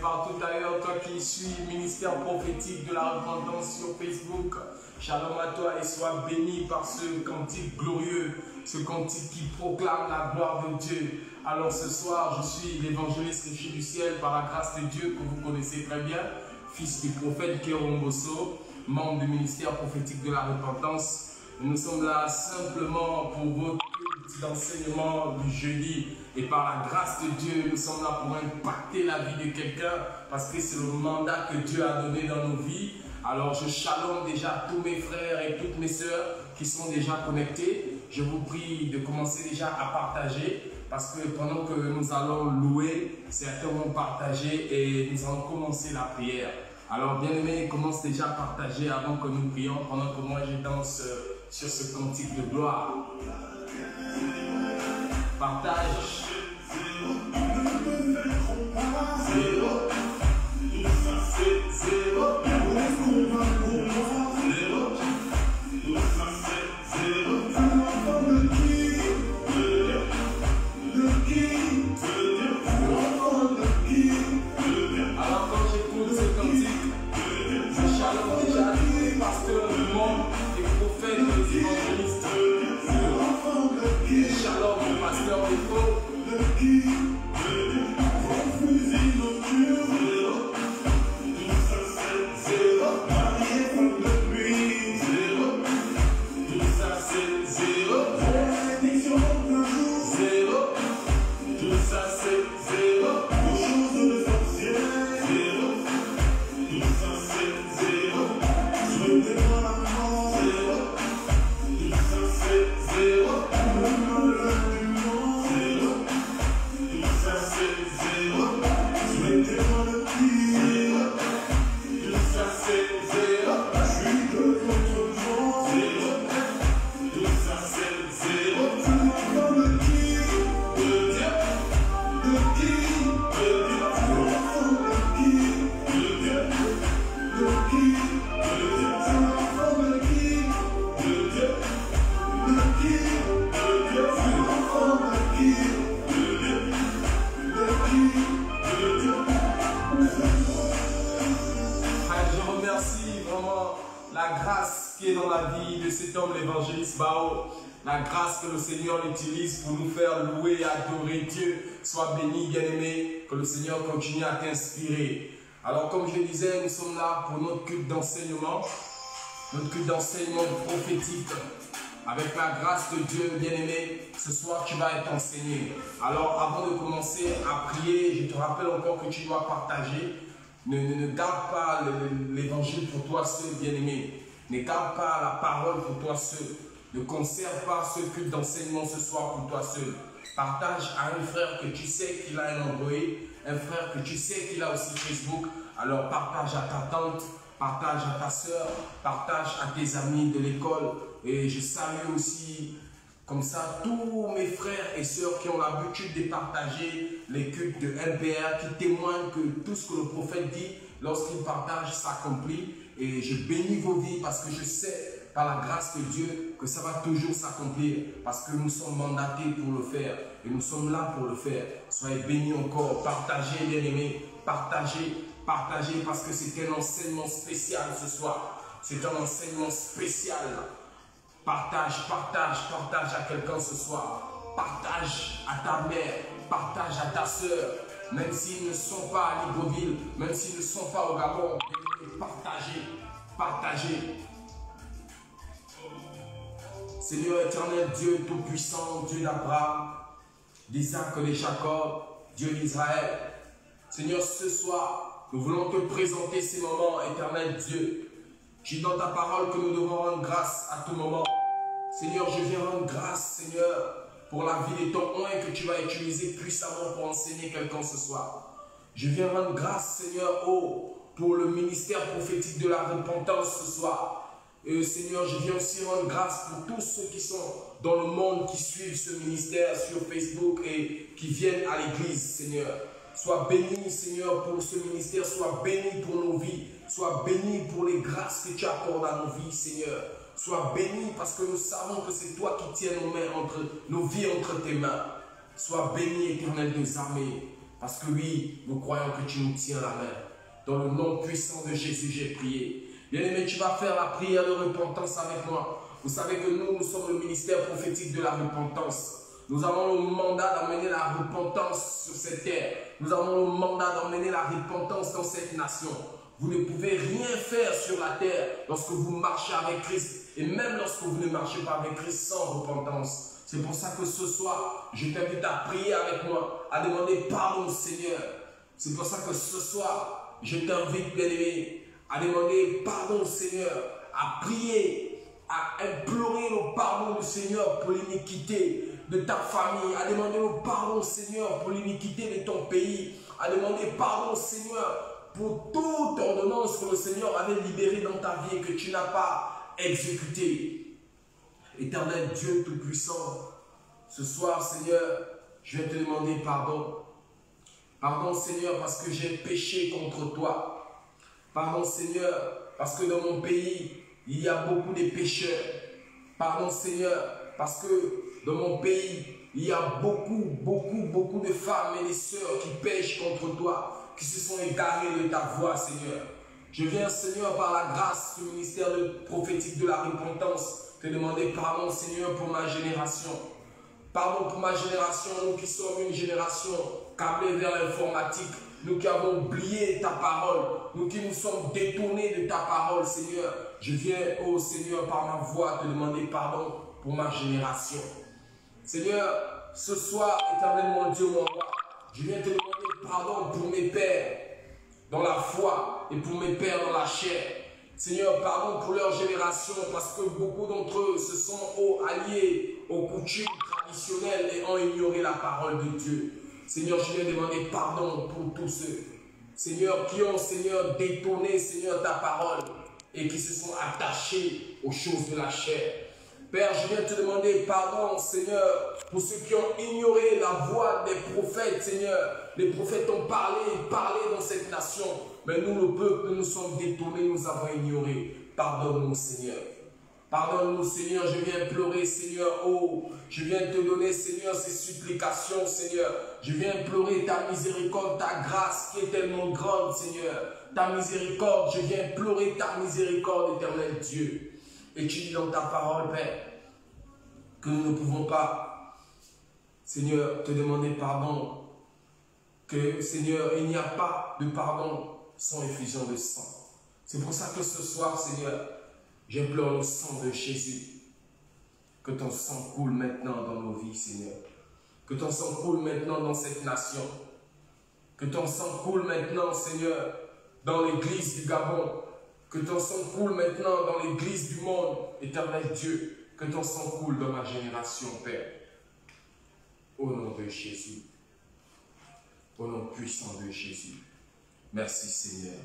partout ailleurs, toi qui suis ministère prophétique de la repentance sur Facebook. Shalom à toi et sois béni par ce cantique glorieux, ce cantique qui proclame la gloire de Dieu. Alors ce soir, je suis l'évangéliste Richer du ciel par la grâce de Dieu que vous connaissez très bien, fils du prophète Kéron Bosso, membre du ministère prophétique de la repentance. Nous sommes là simplement pour votre petit enseignement du jeudi et par la grâce de Dieu, nous sommes là pour impacter la vie de quelqu'un parce que c'est le mandat que Dieu a donné dans nos vies. Alors je shalom déjà tous mes frères et toutes mes sœurs qui sont déjà connectés. Je vous prie de commencer déjà à partager parce que pendant que nous allons louer, certains vont partager et nous allons commencer la prière. Alors bien-aimés, commence déjà à partager avant que nous prions pendant que moi je danse sur ce cantique de gloire. Partage. Zéro. Alors quand j'écoute ce cantique, je shalom déjà tous les pasteurs du monde, les prophètes, les évangélistes. Shalom au pasteur des faux. La grâce que le Seigneur utilise pour nous faire louer et adorer Dieu. Sois béni, bien-aimé, que le Seigneur continue à t'inspirer. Alors, comme je disais, nous sommes là pour notre culte d'enseignement prophétique. Avec la grâce de Dieu, bien-aimé, ce soir, tu vas être enseigné. Alors, avant de commencer à prier, je te rappelle encore que tu dois partager. Ne garde pas l'évangile pour toi seul, bien-aimé. Ne garde pas la parole pour toi seul. Ne conserve pas ce culte d'enseignement ce soir pour toi seul. Partage à un frère que tu sais qu'il a un Android, un frère que tu sais qu'il a aussi Facebook. Alors partage à ta tante, partage à ta soeur, partage à tes amis de l'école. Et je salue aussi, comme ça, tous mes frères et sœurs qui ont l'habitude de partager les cultes de LPR, qui témoignent que tout ce que le prophète dit, lorsqu'il partage, s'accomplit. Et je bénis vos vies parce que je sais, par la grâce de Dieu, que ça va toujours s'accomplir parce que nous sommes mandatés pour le faire et nous sommes là pour le faire. Soyez bénis encore, partagez bien aimés, partagez parce que c'est un enseignement spécial ce soir. C'est un enseignement spécial. Partage à quelqu'un ce soir. Partage à ta mère, partage à ta soeur, même s'ils ne sont pas à Libreville, même s'ils ne sont pas au Gabon, partagez. Seigneur éternel, Dieu tout-puissant, Dieu d'Abraham, d'Isaac et de Jacob, Dieu d'Israël. Seigneur, ce soir, nous voulons te présenter ces moments, éternel Dieu. Tu dis dans ta parole que nous devons rendre grâce à tout moment. Seigneur, je viens rendre grâce, Seigneur, pour la vie de ton oint que tu vas utiliser puissamment pour enseigner quelqu'un ce soir. Je viens rendre grâce, Seigneur, pour le ministère prophétique de la repentance ce soir. Et Seigneur, je viens aussi rendre grâce pour tous ceux qui sont dans le monde, qui suivent ce ministère sur Facebook et qui viennent à l'église, Seigneur. Sois béni, Seigneur, pour ce ministère, sois béni pour nos vies, sois béni pour les grâces que tu accordes à nos vies, Seigneur. Sois béni parce que nous savons que c'est toi qui tiens nos vies entre tes mains. Sois béni, éternel des armées. Parce que oui, nous croyons que tu nous tiens la main. Dans le nom puissant de Jésus, j'ai prié. Bien-aimé, tu vas faire la prière de repentance avec moi. Vous savez que nous sommes le ministère prophétique de la repentance. Nous avons le mandat d'emmener la repentance sur cette terre. Nous avons le mandat d'emmener la repentance dans cette nation. Vous ne pouvez rien faire sur la terre lorsque vous marchez avec Christ. Et même lorsque vous ne marchez pas avec Christ sans repentance. C'est pour ça que ce soir, je t'invite à prier avec moi, à demander pardon au Seigneur. C'est pour ça que ce soir, je t'invite, bien-aimé, à demander pardon au Seigneur, à prier, à implorer le pardon du Seigneur pour l'iniquité de ta famille, à demander le pardon au Seigneur pour l'iniquité de ton pays, à demander pardon au Seigneur pour toute ordonnance que le Seigneur avait libérée dans ta vie et que tu n'as pas exécutée. Éternel Dieu Tout-Puissant, ce soir, Seigneur, je vais te demander pardon. Pardon, Seigneur, parce que j'ai péché contre toi. Pardon, Seigneur, parce que dans mon pays, il y a beaucoup de pécheurs. Pardon, Seigneur, parce que dans mon pays, il y a beaucoup de femmes et de sœurs qui pêchent contre toi, qui se sont égarées de ta voix, Seigneur. Je viens, Seigneur, par la grâce du ministère prophétique de la repentance, te demander pardon, Seigneur, pour ma génération. Pardon pour ma génération, nous qui sommes une génération câblée vers l'informatique, nous qui avons oublié ta parole, nous qui nous sommes détournés de ta parole, Seigneur. Je viens, oh Seigneur, par ma voix, te demander pardon pour ma génération. Seigneur, ce soir, éternel mon Dieu, mon roi, je viens te demander pardon pour mes pères dans la foi et pour mes pères dans la chair. Seigneur, pardon pour leur génération parce que beaucoup d'entre eux se sont alliés aux coutumes traditionnelles et ont ignoré la parole de Dieu. Seigneur, je viens demander pardon pour tous ceux, Seigneur, qui ont, Seigneur, détourné, Seigneur, ta parole et qui se sont attachés aux choses de la chair. Père, je viens te demander pardon, Seigneur, pour ceux qui ont ignoré la voix des prophètes, Seigneur. Les prophètes ont parlé dans cette nation, mais nous, le peuple, nous sommes détournés, nous avons ignoré. Pardonne-nous, Seigneur. Pardonne-nous, Seigneur, je viens pleurer, Seigneur. Oh, je viens te donner, Seigneur, ces supplications, Seigneur. Je viens pleurer ta miséricorde, ta grâce qui est tellement grande, Seigneur. Ta miséricorde, je viens pleurer ta miséricorde, éternel Dieu. Et tu dis dans ta parole, Père, que nous ne pouvons pas, Seigneur, te demander pardon. Que, Seigneur, il n'y a pas de pardon sans effusion de sang. C'est pour ça que ce soir, Seigneur, j'implore le sang de Jésus. Que ton sang coule maintenant dans nos vies, Seigneur. Que ton sang coule maintenant dans cette nation. Que ton sang coule maintenant, Seigneur, dans l'église du Gabon. Que ton sang coule maintenant dans l'église du monde, éternel Dieu. Que ton sang coule dans ma génération, Père. Au nom de Jésus. Au nom puissant de Jésus. Merci, Seigneur.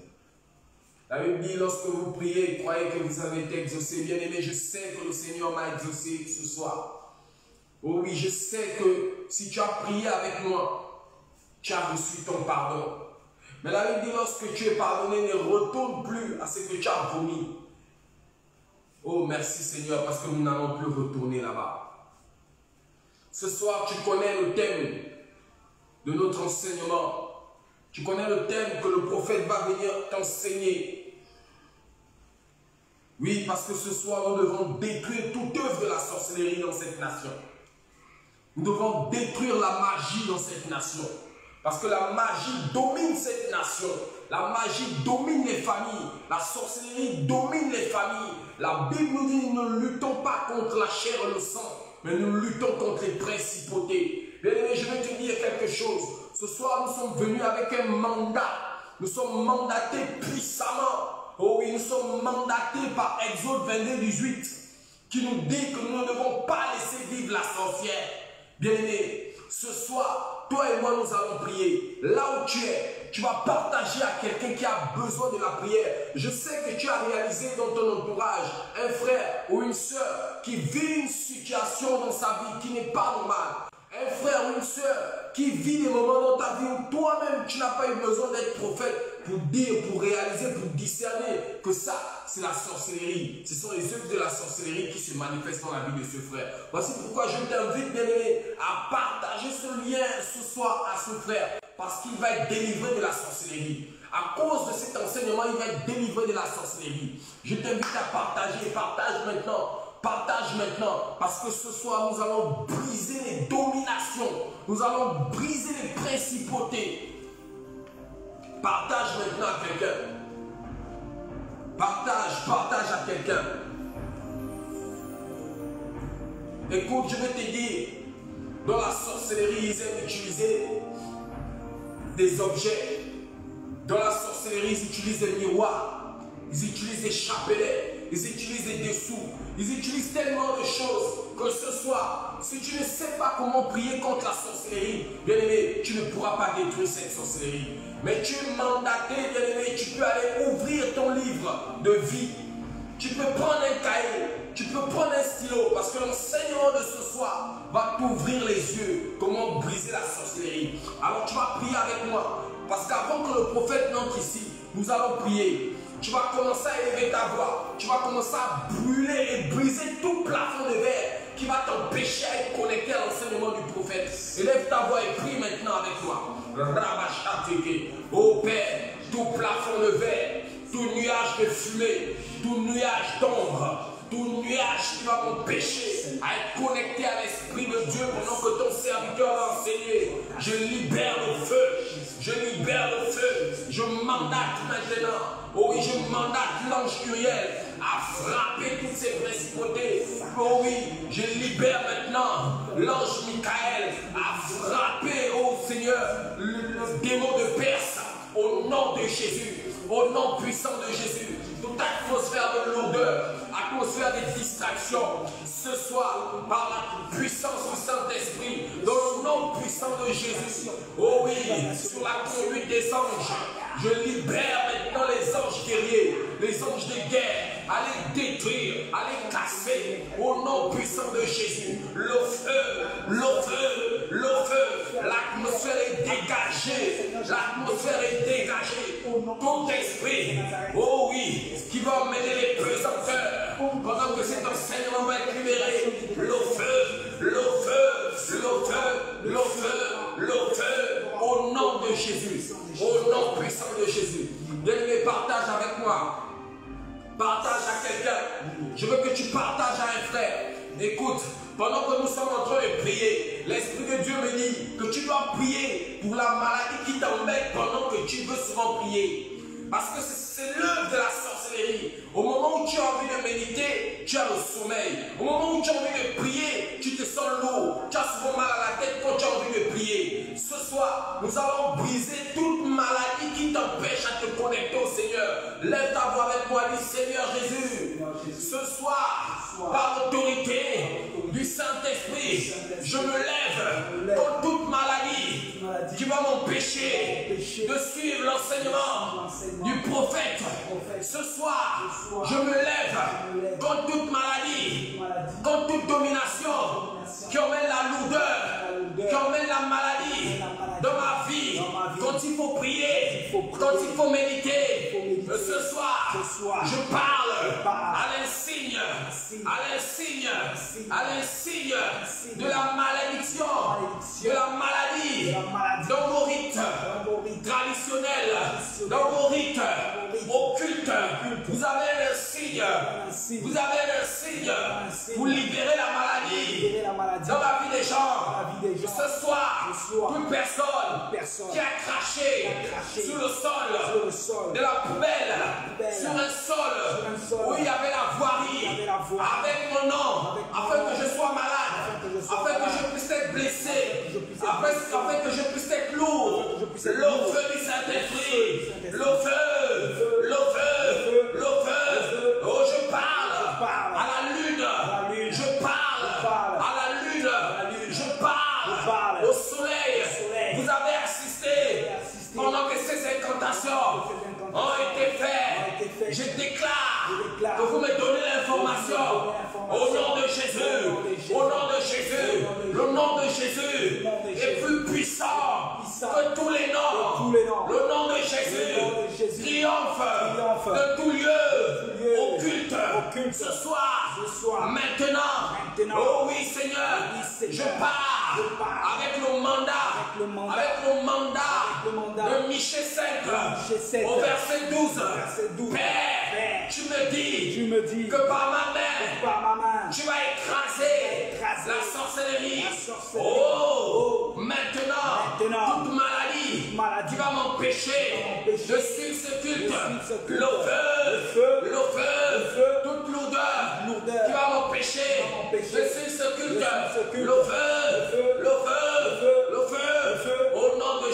La Bible dit, lorsque vous priez, croyez que vous avez été exaucé. Bien-aimé, je sais que le Seigneur m'a exaucé ce soir. Oh oui, je sais que si tu as prié avec moi, tu as reçu ton pardon. Mais la Bible dit, lorsque tu es pardonné, ne retourne plus à ce que tu as promis. Oh, merci Seigneur, parce que nous n'allons plus retourner là-bas. Ce soir, tu connais le thème de notre enseignement. Tu connais le thème que le prophète va venir t'enseigner. Oui, parce que ce soir, nous devons détruire toute œuvre de la sorcellerie dans cette nation. Nous devons détruire la magie dans cette nation. Parce que la magie domine cette nation. La magie domine les familles. La sorcellerie domine les familles. La Bible nous dit, nous ne luttons pas contre la chair et le sang, mais nous luttons contre les principautés. Bien-aimé, je vais te dire quelque chose. Ce soir, nous sommes venus avec un mandat. Nous sommes mandatés puissamment. Oh oui, nous sommes mandatés par Exode 22, 18, qui nous dit que nous ne devons pas laisser vivre la sorcière. Bien-aimé, ce soir, toi et moi, nous allons prier. Là où tu es, tu vas partager à quelqu'un qui a besoin de la prière. Je sais que tu as réalisé dans ton entourage un frère ou une soeur qui vit une situation dans sa vie qui n'est pas normale. Un frère ou une soeur qui vit des moments dans ta vie où toi-même, tu n'as pas eu besoin d'être prophète pour dire, pour réaliser, pour discerner que ça, c'est la sorcellerie. Ce sont les œuvres de la sorcellerie qui se manifestent dans la vie de ce frère. Voici pourquoi je t'invite, bien-aimé, à partager ce lien ce soir à ce frère. parce qu'il va être délivré de la sorcellerie. À cause de cet enseignement, il va être délivré de la sorcellerie. Je t'invite à partager. Partage maintenant. Partage maintenant. Parce que ce soir, nous allons briser les dominations. Nous allons briser les principautés. Partage maintenant à quelqu'un. Partage à quelqu'un. Écoute, je vais te dire, dans la sorcellerie, ils aiment utiliser des objets. Dans la sorcellerie, ils utilisent des miroirs, ils utilisent des chapelets, ils utilisent des dessous, ils utilisent tellement de choses que ce soir, si tu ne sais pas comment prier contre la sorcellerie, bien aimé, tu ne pourras pas détruire cette sorcellerie. Mais tu es mandaté, bien aimé, tu peux aller ouvrir ton livre de vie. Tu peux prendre un cahier, tu peux prendre un stylo, parce que l'enseignement de ce soir va t'ouvrir les yeux, comment briser la sorcellerie. Alors tu vas prier avec moi, parce qu'avant que le prophète n'entre ici, nous allons prier. Tu vas commencer à élever ta voix, tu vas commencer à brûler et briser tout plafond de verre qui va t'empêcher à être connecté à l'enseignement du prophète. Élève ta voix et prie maintenant avec moi. Ô Père, tout plafond de verre, tout nuage de fumée, tout nuage d'ombre, tout nuage qui va m'empêcher à être connecté à l'Esprit de Dieu pendant que ton serviteur va enseigner. Je libère le feu, je libère le feu, je mandate maintenant. Oh oui, je mandate l'ange Uriel à frapper toutes ces principautés. Oh oui, je libère maintenant l'ange Michael à frapper, oh Seigneur, le démon de Perse. Au nom de Jésus, au nom puissant de Jésus, toute atmosphère de lourdeur, atmosphère de distraction, ce soir, par la puissance du Saint-Esprit, dans le nom puissant de Jésus, oh oui, sur la conduite des anges, je libère maintenant les anges guerriers, les anges de guerre, à les détruire, à les casser, au nom puissant de Jésus, le feu, le feu, le feu, l'atmosphère est dégagée, l'atmosphère est dégagée, tout esprit, oh oui, qui va emmener les pesanteurs, pendant que cet enseignement va être libéré, le feu, le feu, le feu, le feu, le feu, au nom de Jésus, au nom puissant de Jésus. Bien-aimé, partage avec moi. Partage à quelqu'un. Je veux que tu partages à un frère. Écoute, pendant que nous sommes en train de prier, l'Esprit de Dieu me dit que tu dois prier pour la maladie qui t'embête pendant que tu veux souvent prier. Parce que c'est l'œuvre de la sorcellerie. Au moment où tu as envie de méditer, tu as le sommeil. Au moment où tu as envie de prier, tu te sens lourd. Tu as souvent mal à la tête quand tu as envie de prier. Ce soir, nous allons briser toute maladie qui t'empêche à te connecter au Seigneur. Lève ta voix avec moi, dis Seigneur Jésus. Ce soir, par l'autorité du Saint-Esprit, je me lève contre toute maladie qui va m'empêcher de suivre l'enseignement du prophète. Ce soir, je me lève contre toute maladie, contre toute domination qui emmène la lourdeur, qui emmène la maladie dans ma vie. Quand il faut prier, quand il faut méditer, ce soir, je parle à l'insigne, de la malédiction, de la maladie, dans vos rites traditionnels, dans vos rites occultes. Vous avez le signe, vous avez le signe, vous libérez la maladie dans la vie des gens. Ce soir, toute personne qui a craché sur le sol de la poubelle, sur un sol où il y avait la voirie, avec mon nom, afin que je sois malade, afin que je puisse être blessé, afin que je puisse être lourd. Le feu du Saint-Esprit, le feu, le feu, le feu. Oh, je parle à la lune, je parle à la lune, je parle au soleil. Vous avez assisté pendant que ces incantations ont été faites. Je déclare que vous me donnez l'information au nom de Jésus, au nom de Jésus. Le nom de Jésus est plus puissant que tous les noms. Le nom de Jésus triomphe de tout lieu occulte. Ce soir, maintenant, oh oui Seigneur, je pars avec le mandat de Michée 5 au verset 12. Père, tu me dis que par ma main, tu vas écraser la sorcellerie. Oh, maintenant, toute maladie qui va m'empêcher de suivre ce culte, le feu, toute lourdeur qui va m'empêcher de suivre ce culte, le feu, au nom de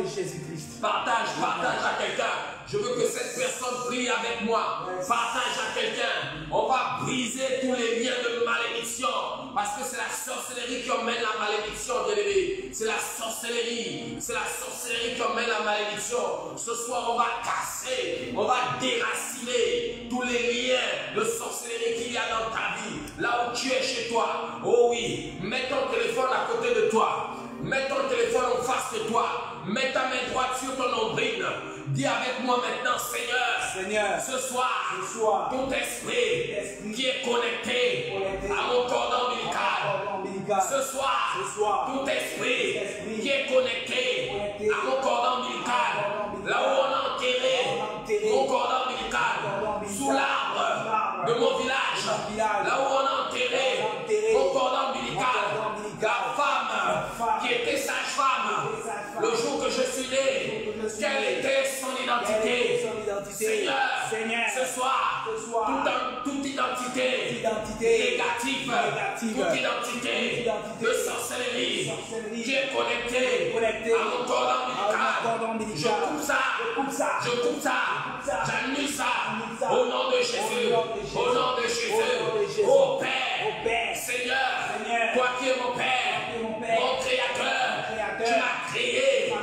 Jésus. Partage à quelqu'un. Je veux que cette personne prie avec moi. Partage à quelqu'un. On va briser tous les liens de malédiction. Parce que c'est la sorcellerie qui emmène la malédiction, bien-aimé. C'est la sorcellerie. C'est la sorcellerie qui emmène la malédiction. Ce soir, on va casser, on va déraciner tous les liens de sorcellerie qu'il y a dans ta vie. Là où tu es chez toi. Oh oui, mets ton téléphone à côté de toi. Mets ton téléphone en face de toi. Mets ta main droite sur ton nombril. Dis avec moi maintenant, Seigneur, ce soir, tout esprit qui est connecté à mon cordon ombilical. Ce soir, tout esprit qui est connecté à mon cordon ombilical. Là où on a enterré mon cordon ombilical, sous l'arbre de mon village. Là où on a enterré mon cordon ombilical. La femme qui était sage-femme, le jour que je suis né, quelle était son identité? Seigneur, ce soir, toute identité négative, toute identité de sorcellerie qui est connectée à mon cordon ombilical, je coupe ça, j'annule ça, au nom de Jésus, au nom de Jésus. Oh Père, Seigneur, toi qui es mon Père, mon Créateur, tu m'as créé à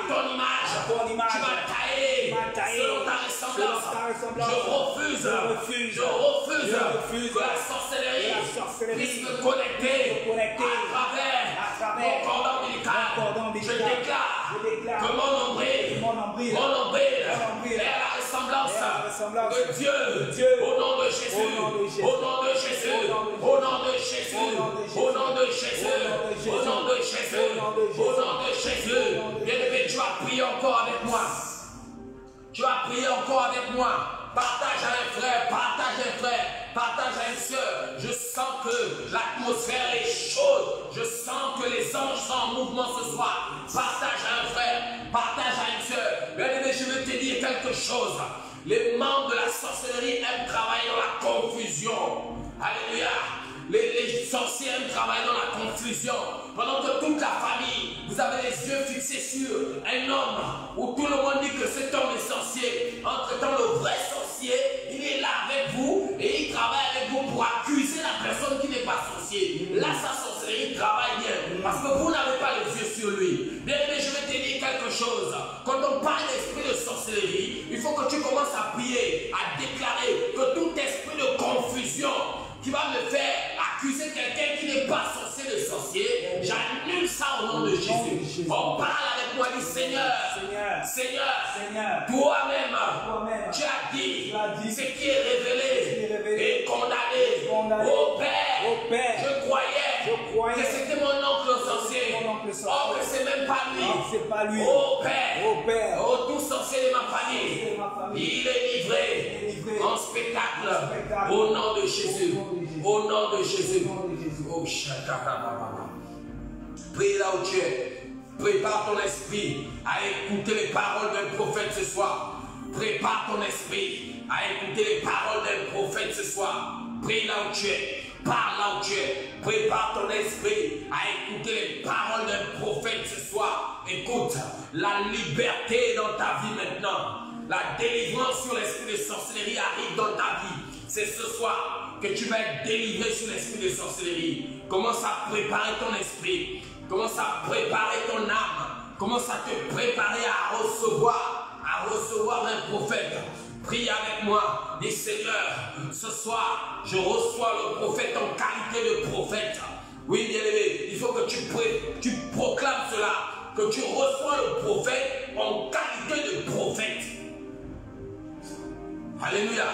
ton image, tu m'as taillé selon ta ressemblance. Je refuse que la sorcellerie puisse me connecter à travers mon cordon ombilical. Je déclare que mon nombril est à la ressemblance de Dieu, au nom de Jésus, au nom de Jésus, au nom de Jésus, au nom de Jésus, au nom de Jésus, au nom de Jésus. Bien-aimé, tu vas prier encore avec moi. Tu vas prier encore avec moi. Partage à un frère, partage à une soeur. Je sens que l'atmosphère est chaude. Je sens que les anges sont en mouvement ce soir. Partage à un frère, partage à une soeur. Bien-aimé, je veux te dire quelque chose. Les membres de la sorcellerie aiment travailler dans la confusion. Alléluia. Les sorciers aiment travailler dans la confusion. Pendant que toute la famille, vous avez les yeux fixés sur un homme où tout le monde dit que cet homme est sorcier. Entre-temps, le vrai sorcier, il est là avec vous et il travaille avec vous pour accuser la personne qui n'est pas sorcier. Là, sa sorcellerie travaille bien parce que vous n'avez pas les yeux sur lui. Bien aimé, je vais te dire quelque chose. Quand on parle d'esprit de sorcellerie, il faut que tu commences à prier, à déclarer que tout esprit de confusion qui va me faire accuser quelqu'un qui n'est pas sorcier de sorcier, j'annule ça au nom de Jésus. On parle avec moi, dit Seigneur, toi-même, tu as dit, ce qui est révélé est condamné. Oh Père, je croyais que c'était mon oncle sorcier. Oh, que c'est même pas lui. Oh Père, oh tout sorcier de ma famille, il est livré en spectacle au nom de Jésus. Au nom de Jésus. Oh, prie là où tu es. Prépare ton esprit à écouter les paroles d'un prophète ce soir. Prépare ton esprit à écouter les paroles d'un prophète ce soir. Prie là où tu es. Parle là où tu es. Prépare ton esprit à écouter les paroles d'un prophète ce soir. Écoute, la liberté dans ta vie maintenant. La délivrance sur l'esprit de sorcellerie arrive dans ta vie. C'est ce soir que tu vas être délivré sur l'esprit de sorcellerie. Commence à préparer ton esprit. Commence à préparer ton âme. Commence à te préparer à recevoir un prophète. Prie avec moi. Dis Seigneur, ce soir, je reçois le prophète en qualité de prophète. Oui, bien aimé, il faut que tu proclames cela. Que tu reçois le prophète en qualité de prophète. Alléluia.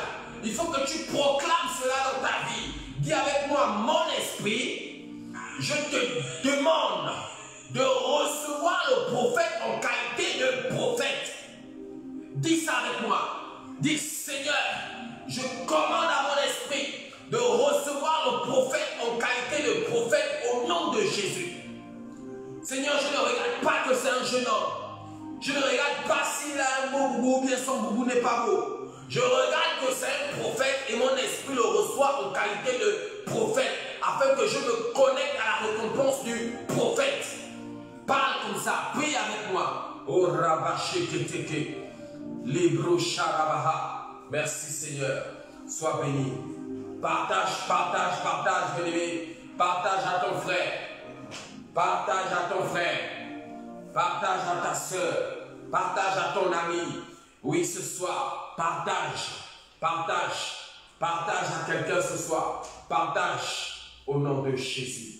Il faut que tu proclames cela dans ta vie. Dis avec moi, mon esprit, je te demande demande de recevoir le prophète en qualité de prophète. Dis ça avec moi. Dis, Seigneur, je commande à mon esprit de recevoir le prophète en qualité de prophète au nom de Jésus. Seigneur, je ne regarde pas que c'est un jeune homme. Je ne regarde pas s'il a un beau boubou ou bien son boubou n'est pas beau. Je regarde que c'est un prophète et mon esprit le reçoit en qualité de prophète afin que je me connecte à la récompense du prophète. Parle comme ça, prie avec moi. Oh Rabaché Keteke, Libro Sharabaha. Merci Seigneur, sois béni. Partage, partage, partage, bien-aimé. Partage à ton frère. Partage à ton frère. Partage à ta soeur. Partage à ton ami. Oui, ce soir, partage. Partage. Partage à quelqu'un ce soir. Partage au nom de Jésus.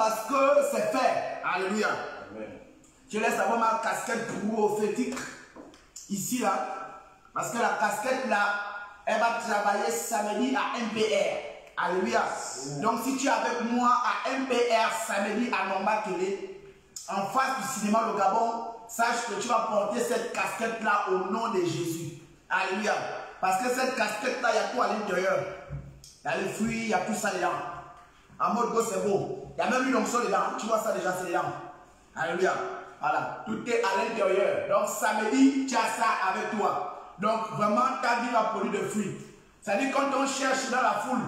Parce que c'est fait. Alléluia. Amen. Je laisse avoir ma casquette prophétique ici là. Parce que la casquette là, elle va travailler samedi à MPR. Alléluia. Donc si tu es avec moi à MPR samedi à Nomba Télé, en face du cinéma Le Gabon, sache que tu vas porter cette casquette là au nom de Jésus. Alléluia. Parce que cette casquette là, il y a tout à l'intérieur. Il y a les fruits, il y a tout ça dedans. En mode go, c'est beau. Il y a même une onction dedans. Tu vois ça déjà, c'est dedans. Alléluia. Voilà. Tout est à l'intérieur. Donc, samedi, tu as ça avec toi. Donc, vraiment, ta vie va produire de fruits. C'est-à-dire, quand on cherche dans la foule,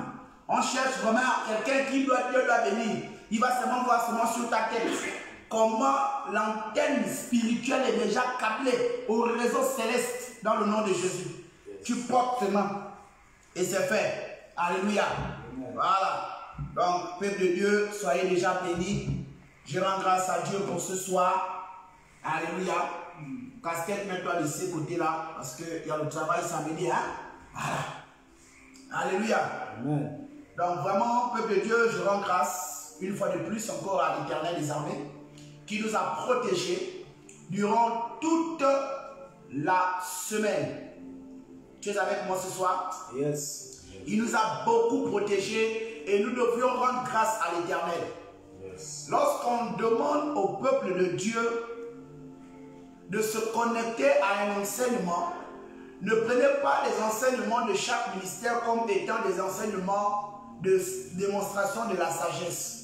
on cherche vraiment quelqu'un qui doit Dieu doit venir. Il va seulement voir seulement sur ta tête. Comment l'antenne spirituelle est déjà câblée au réseau céleste dans le nom de Jésus. Tu portes seulement. Et c'est fait. Alléluia. Voilà. Donc, peuple de Dieu, soyez déjà bénis. Je rends grâce à Dieu pour ce soir. Alléluia. Casquette, mets-toi de ce côté-là, parce qu'il y a le travail samedi. Hein? Voilà. Alléluia. Amen. Donc, vraiment, peuple de Dieu, je rends grâce une fois de plus encore à l'Éternel des armées, qui nous a protégés durant toute la semaine. Tu es avec moi ce soir? Yes. Il nous a beaucoup protégés et nous devions rendre grâce à l'Éternel. Yes. Lorsqu'on demande au peuple de Dieu de se connecter à un enseignement, ne prenez pas les enseignements de chaque ministère comme étant des enseignements de démonstration de la sagesse.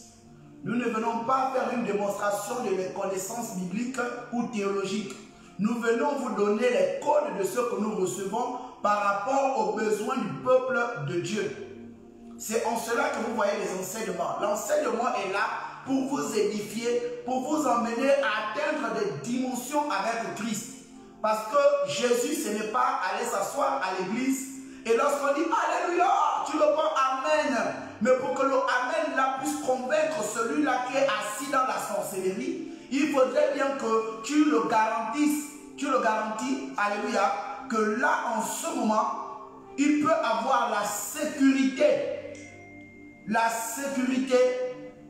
Nous ne venons pas faire une démonstration de les connaissances bibliques ou théologiques. Nous venons vous donner les codes de ce que nous recevons par rapport aux besoins du peuple de Dieu. C'est en cela que vous voyez les enseignements. L'enseignement est là pour vous édifier, pour vous emmener à atteindre des dimensions avec Christ. Parce que Jésus, ce n'est pas aller s'asseoir à l'église et lorsqu'on dit Alléluia, tu le prends Amen. Mais pour que le Amen là puisse convaincre celui-là qui est assis dans la sorcellerie, il faudrait bien que tu le garantis, Alléluia, que là en ce moment, il peut avoir la sécurité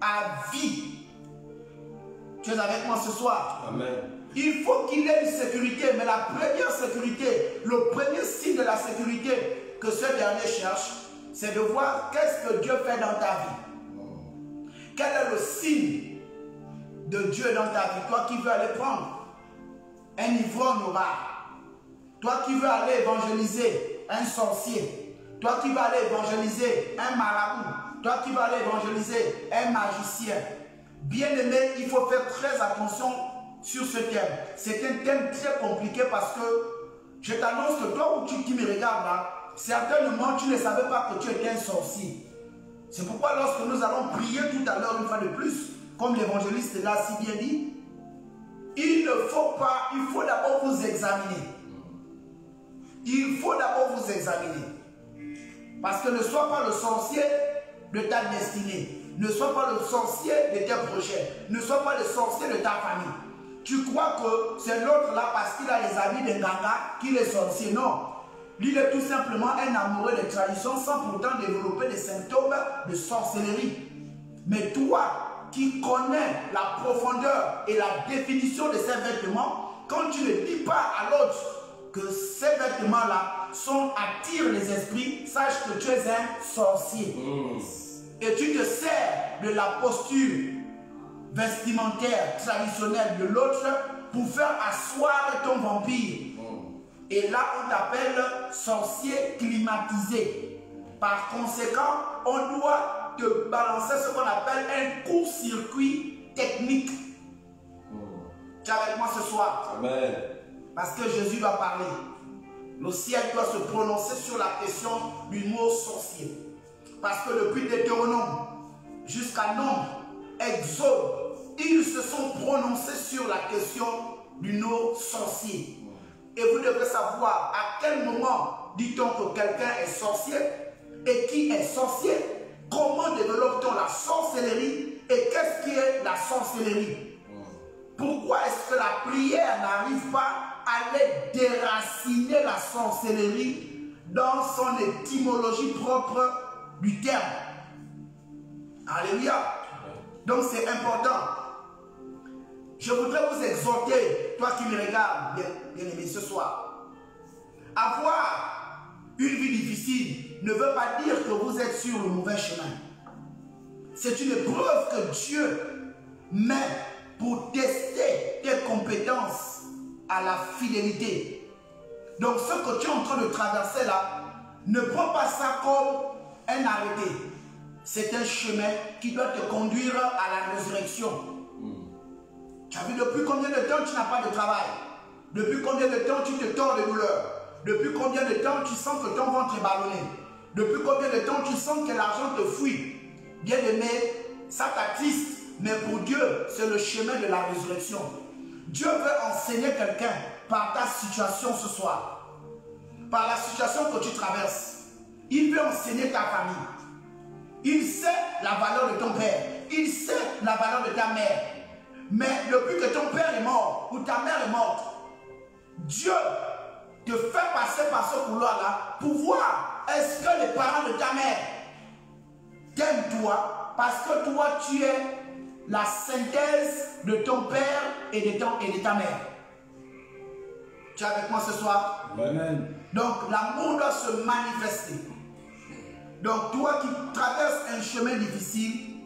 à vie. Tu es avec moi ce soir? Amen. Il faut qu'il ait une sécurité, mais la première sécurité, le premier signe de la sécurité que ce dernier cherche, c'est de voir qu'est-ce que Dieu fait dans ta vie. Quel est le signe de Dieu dans ta vie? Toi qui veux aller prendre un ivrogne au bar, toi qui veux aller évangéliser un sorcier, toi qui veux aller évangéliser un marabout, toi qui veux aller évangéliser un magicien. Bien aimé, il faut faire très attention sur ce thème. C'est un thème très compliqué parce que je t'annonce que toi qui me regardes là, certainement tu ne savais pas que tu étais un sorcier. C'est pourquoi lorsque nous allons prier tout à l'heure une fois de plus, comme l'évangéliste l'a si bien dit, il faut d'abord vous examiner. Il faut d'abord vous examiner. Parce que ne sois pas le sorcier de ta destinée. Ne sois pas le sorcier de tes projets. Ne sois pas le sorcier de ta famille. Tu crois que c'est l'autre là parce qu'il a les habits de Nganga qu'il est sorcier. Non. Lui, il est tout simplement un amoureux des traditions sans pourtant développer des symptômes de sorcellerie. Mais toi, qui connais la profondeur et la définition de ces vêtements, quand tu ne dis pas à l'autre que ces vêtements-là attirent les esprits, sache que tu es un sorcier. Et tu te sers de la posture vestimentaire traditionnelle de l'autre pour faire asseoir ton vampire. Et là, on t'appelle sorcier climatisé. Par conséquent, on doit te balancer ce qu'on appelle un court-circuit technique. Tu es avec moi ce soir? Amen. Parce que Jésus va parler. Le ciel doit se prononcer sur la question du mot sorcier. Parce que depuis Deutéronome jusqu'à Nombre, Exode, ils se sont prononcés sur la question du mot sorcier. Et vous devez savoir à quel moment dit-on que quelqu'un est sorcier et qui est sorcier. Comment développe-t-on la sorcellerie et qu'est-ce qui est la sorcellerie? Pourquoi est-ce que la prière n'arrive pas à aller déraciner la sorcellerie dans son étymologie propre du terme? Alléluia. Donc c'est important. Je voudrais vous exhorter, toi qui me regardes, bien aimé, ce soir. Avoir une vie difficile ne veut pas dire que vous êtes sur le mauvais chemin. C'est une preuve que Dieu met pour tester tes compétences à la fidélité. Donc ce que tu es en train de traverser là, ne prends pas ça comme un arrêté. c'est un chemin qui doit te conduire à la résurrection. Tu as vu depuis combien de temps tu n'as pas de travail? Depuis combien de temps tu te tords de douleur? Depuis combien de temps tu sens que ton ventre est ballonné? Depuis combien de temps tu sens que l'argent te fuit? Bien-aimé, ça t'attriste, mais pour Dieu, c'est le chemin de la résurrection. Dieu veut enseigner quelqu'un par ta situation ce soir, par la situation que tu traverses. Il veut enseigner ta famille. Il sait la valeur de ton père. Il sait la valeur de ta mère. Mais depuis que ton père est mort ou ta mère est morte, Dieu te fait passer par ce couloir-là pour voir est-ce que les parents de ta mère t'aiment toi, parce que toi tu es la synthèse de ton père et de ta mère. Tu es avec moi ce soir? Amen. Donc l'amour doit se manifester. Donc toi qui traverses un chemin difficile,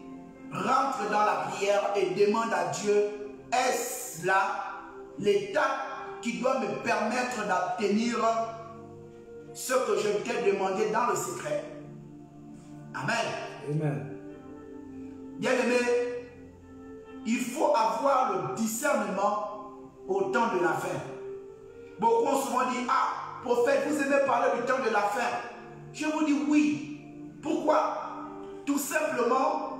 rentre dans la prière et demande à Dieu, est-ce là l'étape qui doit me permettre d'obtenir ce que je t'ai demandé dans le secret? Amen. Amen. Bien-aimé, il faut avoir le discernement au temps de la fin. Beaucoup ont souvent dit, ah, prophète, vous aimez parler du temps de la fin. Je vous dis oui. Pourquoi? Tout simplement,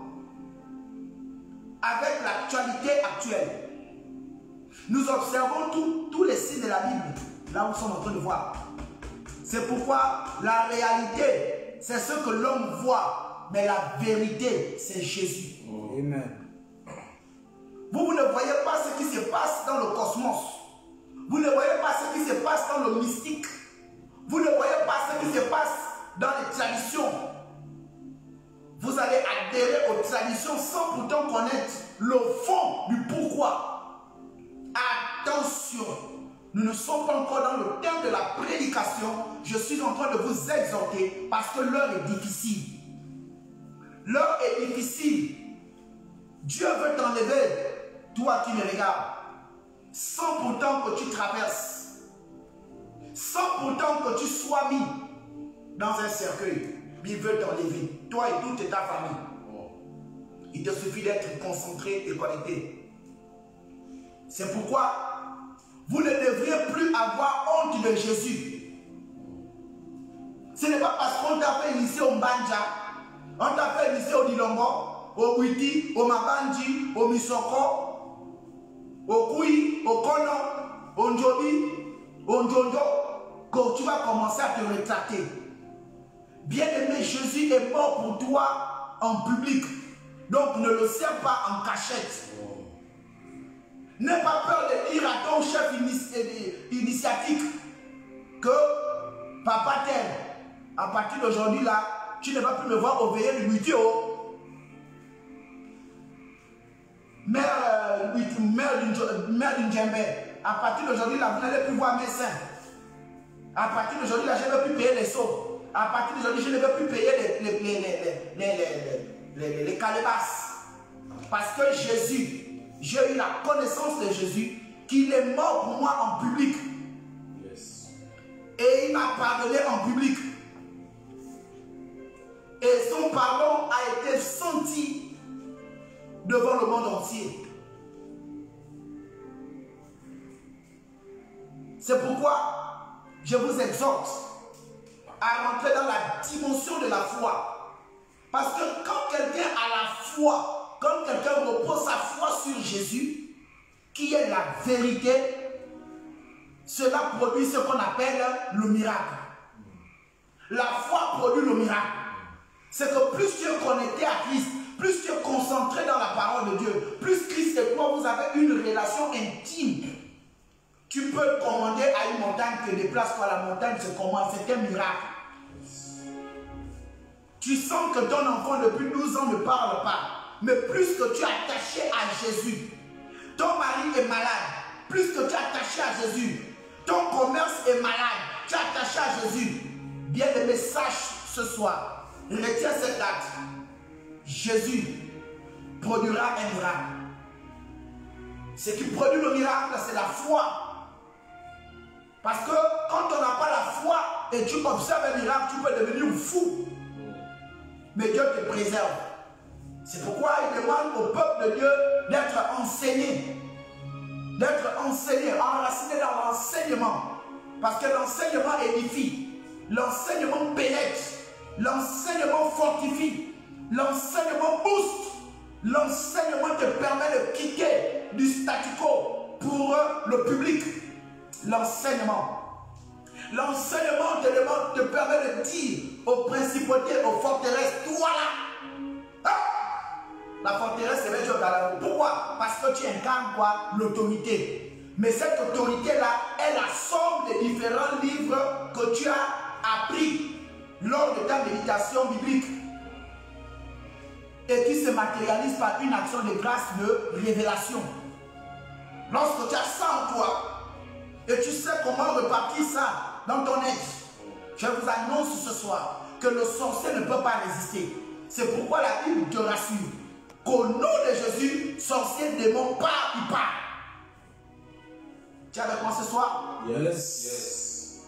avec l'actualité actuelle, nous observons tous les signes de la Bible, là où nous sommes en train de voir. C'est pourquoi la réalité, c'est ce que l'homme voit, mais la vérité, c'est Jésus. Amen. Vous ne voyez pas ce qui se passe dans le cosmos. Vous ne voyez pas ce qui se passe dans le mystique. Vous ne voyez pas ce qui se passe dans les traditions. Vous allez adhérer aux traditions sans pourtant connaître le fond du pourquoi. Attention, nous ne sommes pas encore dans le thème de la prédication. Je suis en train de vous exhorter parce que l'heure est difficile. L'heure est difficile. Dieu veut t'enlever, toi qui me regardes, sans pourtant que tu traverses, sans pourtant que tu sois mis dans un cercueil. Il veut t'enlever, toi et toute ta famille. Il te suffit d'être concentré et connecté. C'est pourquoi vous ne devriez plus avoir honte de Jésus. Ce n'est pas parce qu'on t'a fait initier au Mbanja, on t'a fait initier au Dilongo, au Witi, au Mabanji, au Misoko, au Kui, au Kono, au Njobi, au Njonjo, que tu vas commencer à te rétracter. Bien-aimé, Jésus est mort pour toi en public. Donc ne le sers pas en cachette. N'aie pas peur de dire à ton chef initiatique que papa t'aime. À partir d'aujourd'hui là, tu ne vas plus me voir au veillé du Witi. Mère d'une Djembe. À partir d'aujourd'hui là, vous n'allez plus voir mes seins. À partir d'aujourd'hui là, je ne vais plus payer les sauts. À partir d'aujourd'hui, je ne vais plus payer les calebasses. Parce que Jésus, j'ai eu la connaissance de Jésus, qu'il est mort pour moi en public. Yes. Et il m'a pardonné en public. Et son pardon a été senti devant le monde entier. C'est pourquoi je vous exhorte à rentrer dans la dimension de la foi. Parce que quand quelqu'un a la foi, quand quelqu'un repose sa foi sur Jésus, qui est la vérité, cela produit ce qu'on appelle le miracle. La foi produit le miracle. C'est que plus tu es connecté à Christ, plus tu es concentré dans la parole de Dieu, plus Christ et toi, vous avez une relation intime. Tu peux commander à une montagne que déplace-toi, la montagne se commande, c'est un miracle. Tu sens que ton enfant depuis 12 ans ne parle pas, mais plus que tu es attaché à Jésus, ton mari est malade, plus que tu es attaché à Jésus, ton commerce est malade, tu es attaché à Jésus. Bien-aimé, sache ce soir, retiens cette date, Jésus produira un miracle. Ce qui produit le miracle, c'est la foi. Parce que quand on n'a pas la foi et tu observes un miracle, tu peux devenir fou. mais Dieu te préserve. C'est pourquoi il demande au peuple de Dieu d'être enseigné. D'être enseigné, enraciné dans l'enseignement. Parce que l'enseignement édifie, l'enseignement pénètre, l'enseignement fortifie, l'enseignement booste, l'enseignement te permet de quitter du statu quo pour le public. L'enseignement. L'enseignement te permet de dire aux principautés, aux forteresses, toi là, la forteresse c'est Dieu. Pourquoi? Parce que tu incarnes quoi? L'autorité. Mais cette autorité-là est la somme des différents livres que tu as appris lors de ta méditation biblique et qui se matérialise par une action de grâce de révélation. Lorsque tu as ça en toi et tu sais comment repartir ça dans ton être, je vous annonce ce soir que le sorcier ne peut pas résister. C'est pourquoi la Bible te rassure qu'au nom de Jésus, sorcier, démon, part, il part. Tu es avec moi ce soir? Yes.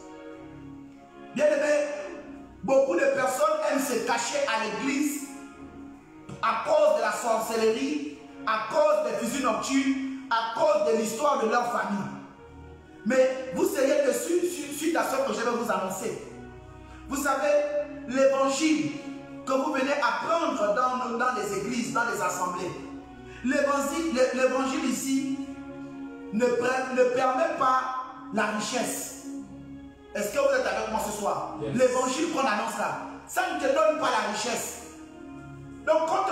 Bien aimé, beaucoup de personnes aiment se cacher à l'église à cause de la sorcellerie, à cause des fusils nocturnes, à cause de l'histoire de leur famille. Mais vous seriez dessus suite à ce que je vais vous annoncer. Vous savez, l'évangile que vous venez apprendre dans les églises, dans les assemblées, l'évangile ici ne permet pas la richesse. Est-ce que vous êtes avec moi ce soir? Yes. L'évangile qu'on annonce là, ça ne te donne pas la richesse. Donc quand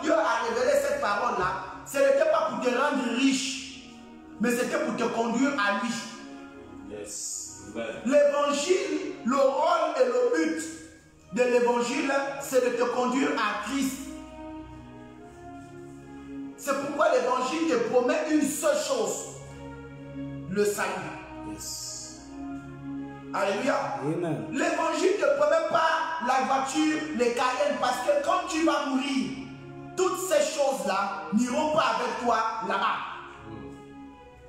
Dieu a révélé cette parole là, ce n'était pas pour te rendre riche, mais c'était pour te conduire à lui. Yes. L'évangile, le rôle et le but de l'évangile, c'est de te conduire à Christ. C'est pourquoi l'évangile te promet une seule chose, le salut. Yes. Alléluia. Amen. L'évangile ne te promet pas la voiture, les Cayennes, parce que quand tu vas mourir, toutes ces choses-là n'iront pas avec toi là-bas.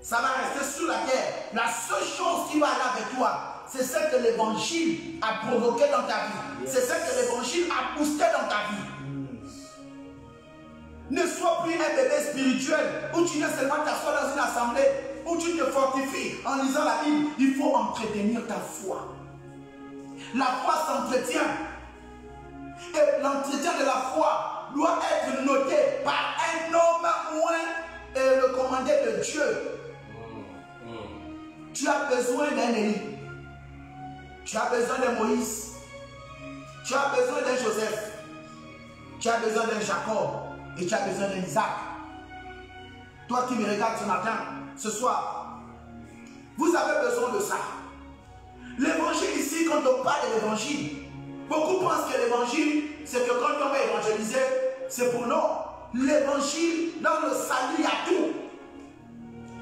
Ça va rester sur la terre. La seule chose qui va aller avec toi, c'est ce que l'évangile a provoqué dans ta vie. Yes. C'est ce que l'évangile a boosté dans ta vie. Ne sois plus un bébé spirituel où tu viens seulement t'asseoir dans une assemblée, où tu te fortifies en lisant la Bible. Il faut entretenir ta foi. La foi s'entretient. Et l'entretien de la foi doit être noté par un homme ou un recommandé de Dieu. Tu as besoin d'un Élie. Tu as besoin d'un Moïse. Tu as besoin d'un Joseph. Tu as besoin d'un Jacob. Et tu as besoin d'un Isaac. Toi qui me regardes ce matin, ce soir, vous avez besoin de ça. L'évangile ici, quand on parle de l'évangile, beaucoup pensent que l'évangile, c'est que quand on va évangéliser, c'est pour nous. L'évangile, dans le salut, il y a tout.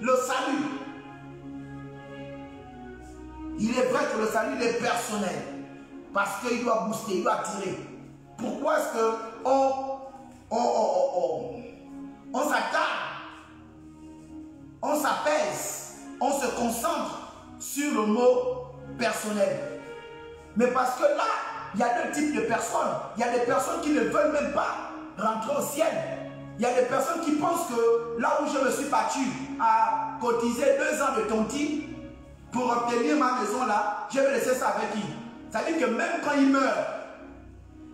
Le salut. Il est vrai que le salut est personnel. Parce qu'il doit booster, il doit attirer. Pourquoi est-ce qu'on s'attarde, on s'apaise, on se concentre sur le mot personnel? Mais parce que là, il y a deux types de personnes. Il y a des personnes qui ne veulent même pas rentrer au ciel. Il y a des personnes qui pensent que là où je me suis battu à cotiser 2 ans de tontine pour obtenir ma maison là, je vais laisser ça avec lui. Ça veut dire que même quand il meurt,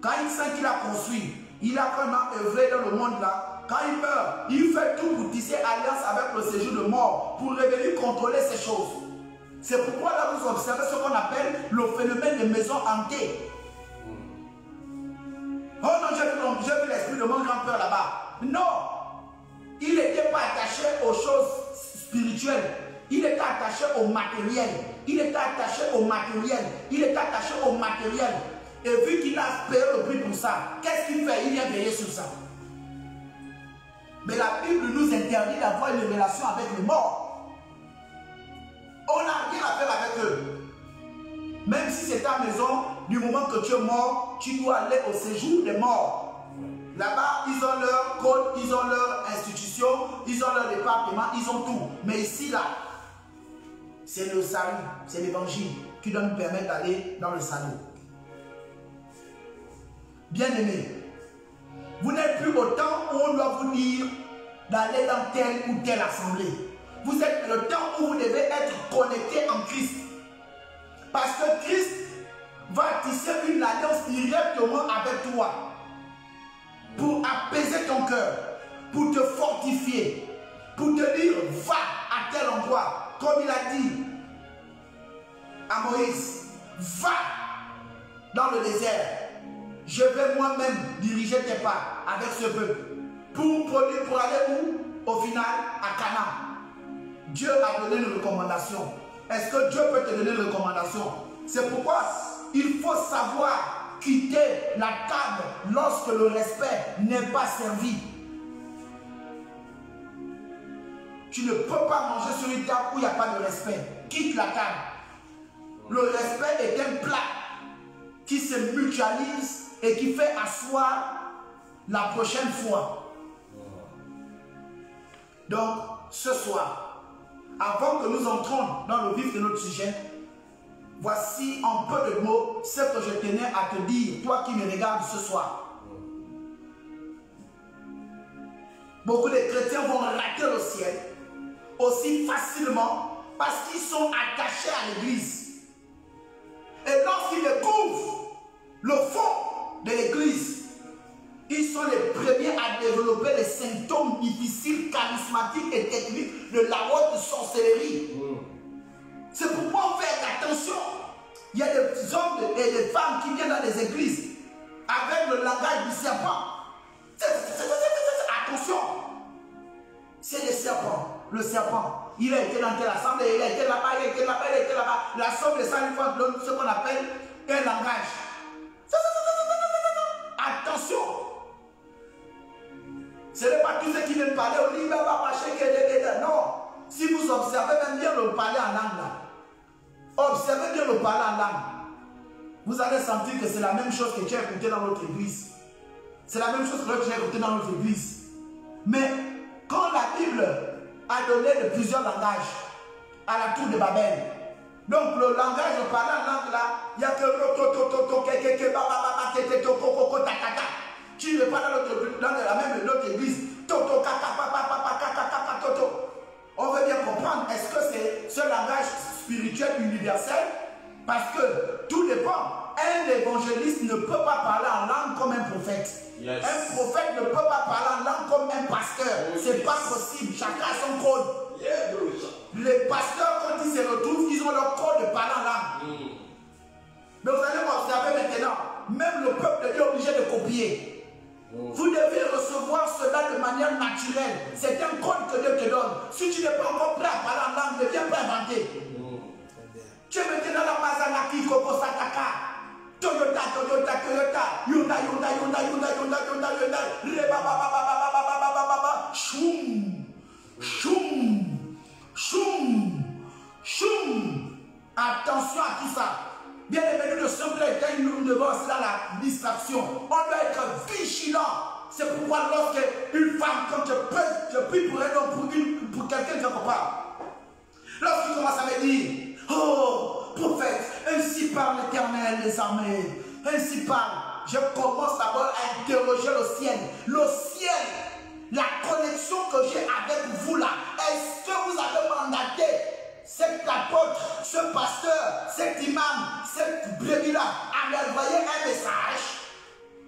quand il sait qu'il a construit, il a vraiment œuvré dans le monde là, quand il meurt, il fait tout pour tisser alliance avec le séjour de mort, pour revenir contrôler ces choses. C'est pourquoi là vous observez ce qu'on appelle le phénomène de maison hantée. Oh non, j'ai vu l'esprit de mon grand-père là-bas. Non, il n'était pas attaché aux choses spirituelles. Il était attaché au matériel. Il était attaché au matériel. Il était attaché au matériel. Et vu qu'il a payé le prix pour ça, qu'est-ce qu'il fait? Il vient veiller sur ça. Mais la Bible nous interdit d'avoir une relation avec les morts. On n'a rien à faire avec eux. Même si c'est ta maison, du moment que tu es mort, tu dois aller au séjour des morts. Là-bas, ils ont leur code, ils ont leur institution, ils ont leur département, ils ont tout. Mais ici, là, c'est le salut, c'est l'évangile qui doit nous permettre d'aller dans le salut. Bien-aimés, vous n'êtes plus au temps où on doit vous dire d'aller dans telle ou telle assemblée. Vous êtes le temps où vous devez être connecté en Christ. Parce que Christ va tisser une alliance directement avec toi pour apaiser ton cœur, pour te fortifier, pour te dire va à tel endroit, comme il a dit à Moïse, va dans le désert. Je vais moi-même diriger tes pas avec ce peuple pour aller où? Au final, à Canaan. Dieu a donné une recommandation. Est-ce que Dieu peut te donner une recommandation? C'est pourquoi il faut savoir quitter la table lorsque le respect n'est pas servi. Tu ne peux pas manger sur une table où il n'y a pas de respect. Quitte la table. Le respect est un plat qui se mutualise et qui fait asseoir la prochaine fois. Donc, ce soir, avant que nous entrons dans le vif de notre sujet, voici en peu de mots ce que je tenais à te dire, toi qui me regardes ce soir. Beaucoup de chrétiens vont rater le ciel aussi facilement parce qu'ils sont attachés à l'église. Et lorsqu'ils découvrent le fond de l'église, ils sont les premiers à développer les symptômes difficiles, charismatiques et techniques de la haute sorcellerie. C'est pourquoi on fait attention. Il y a des hommes et des femmes qui viennent dans les églises avec le langage du serpent. Attention. C'est le serpent. Le serpent. Il a été dans telle assemblée, il a été là-bas, il a été là-bas, il a été là-bas. L'assemblée, ça lui fait ce qu'on appelle un langage. Attention. Ce n'est pas tous ceux qui viennent parler au livre, non. Si vous observez même bien le parler en langue, là, observez bien le parler en langue, vous allez sentir que c'est la même chose que tu as écouté dans notre église. C'est la même chose que tu as écouté dans notre église. Mais quand la Bible a donné de plusieurs langages à la tour de Babel, donc le langage de parler en langue là, il n'y a que tu ne veux pas dans la même notre église. On veut bien comprendre, est-ce que c'est ce langage spirituel universel? Parce que tout dépend. Un évangéliste ne peut pas parler en langue comme un prophète. Yes. Un prophète ne peut pas parler en langue comme un pasteur. C'est pas possible. Chacun a son code. Yeah. Les pasteurs, quand ils se retrouvent, ils ont leur code de parler en langue. Mais vous allez m'observer maintenant. Même le peuple est obligé de copier. Vous devez recevoir cela de manière naturelle. C'est un code que Dieu te donne. Si tu n'es pas encore prêt à parler en langue, ne viens pas inventer. Tu es maintenant dans la Mazanaki, Koko Sataka, Toyota, Toyota, Toyota, Hyundai, Hyundai, Hyundai, Hyundai, Hyundai, Hyundai, Hyundai, Rebabababababababababa, Choum, Choum, Choum, Choum. Attention à tout ça. Bien aimé, nous sommes chrétiens, nous devons aussi dans la distraction. On doit être vigilant. C'est pourquoi lorsque une femme, comme je prie pour un homme, pour quelqu'un quelque part, lorsqu'il commence à me dire, oh, prophète, ainsi parle l'Éternel des armées, ainsi parle, je commence d'abord à interroger le ciel. Le ciel, la connexion que j'ai avec vous là, est-ce que vous avez mandaté cet apôtre, ce pasteur, cet imam, cette brebis-là, à m'envoyer un message?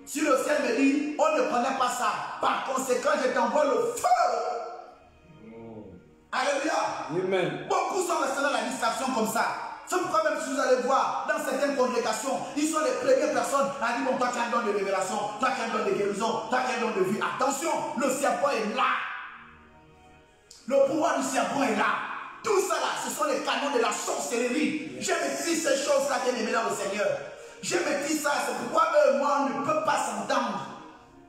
Si le ciel me dit, on ne connaît pas ça, par conséquent, je t'envoie le feu. Alléluia. Amen. Beaucoup sont restés dans la distraction comme ça. C'est pourquoi même si vous allez voir dans certaines congrégations, ils sont les premières personnes à dire, bon, toi tu as un don de révélation, toi tu as un don de guérison, toi tu as un don de vie. Attention, le serpent est là. Le pouvoir du serpent est là. Tout ça là, ce sont les canons de la sorcellerie. Je maîtrise ces choses-là, bien aimé dans le Seigneur. Je maîtrise ça, c'est pourquoi eux et moi, on ne peut pas s'entendre.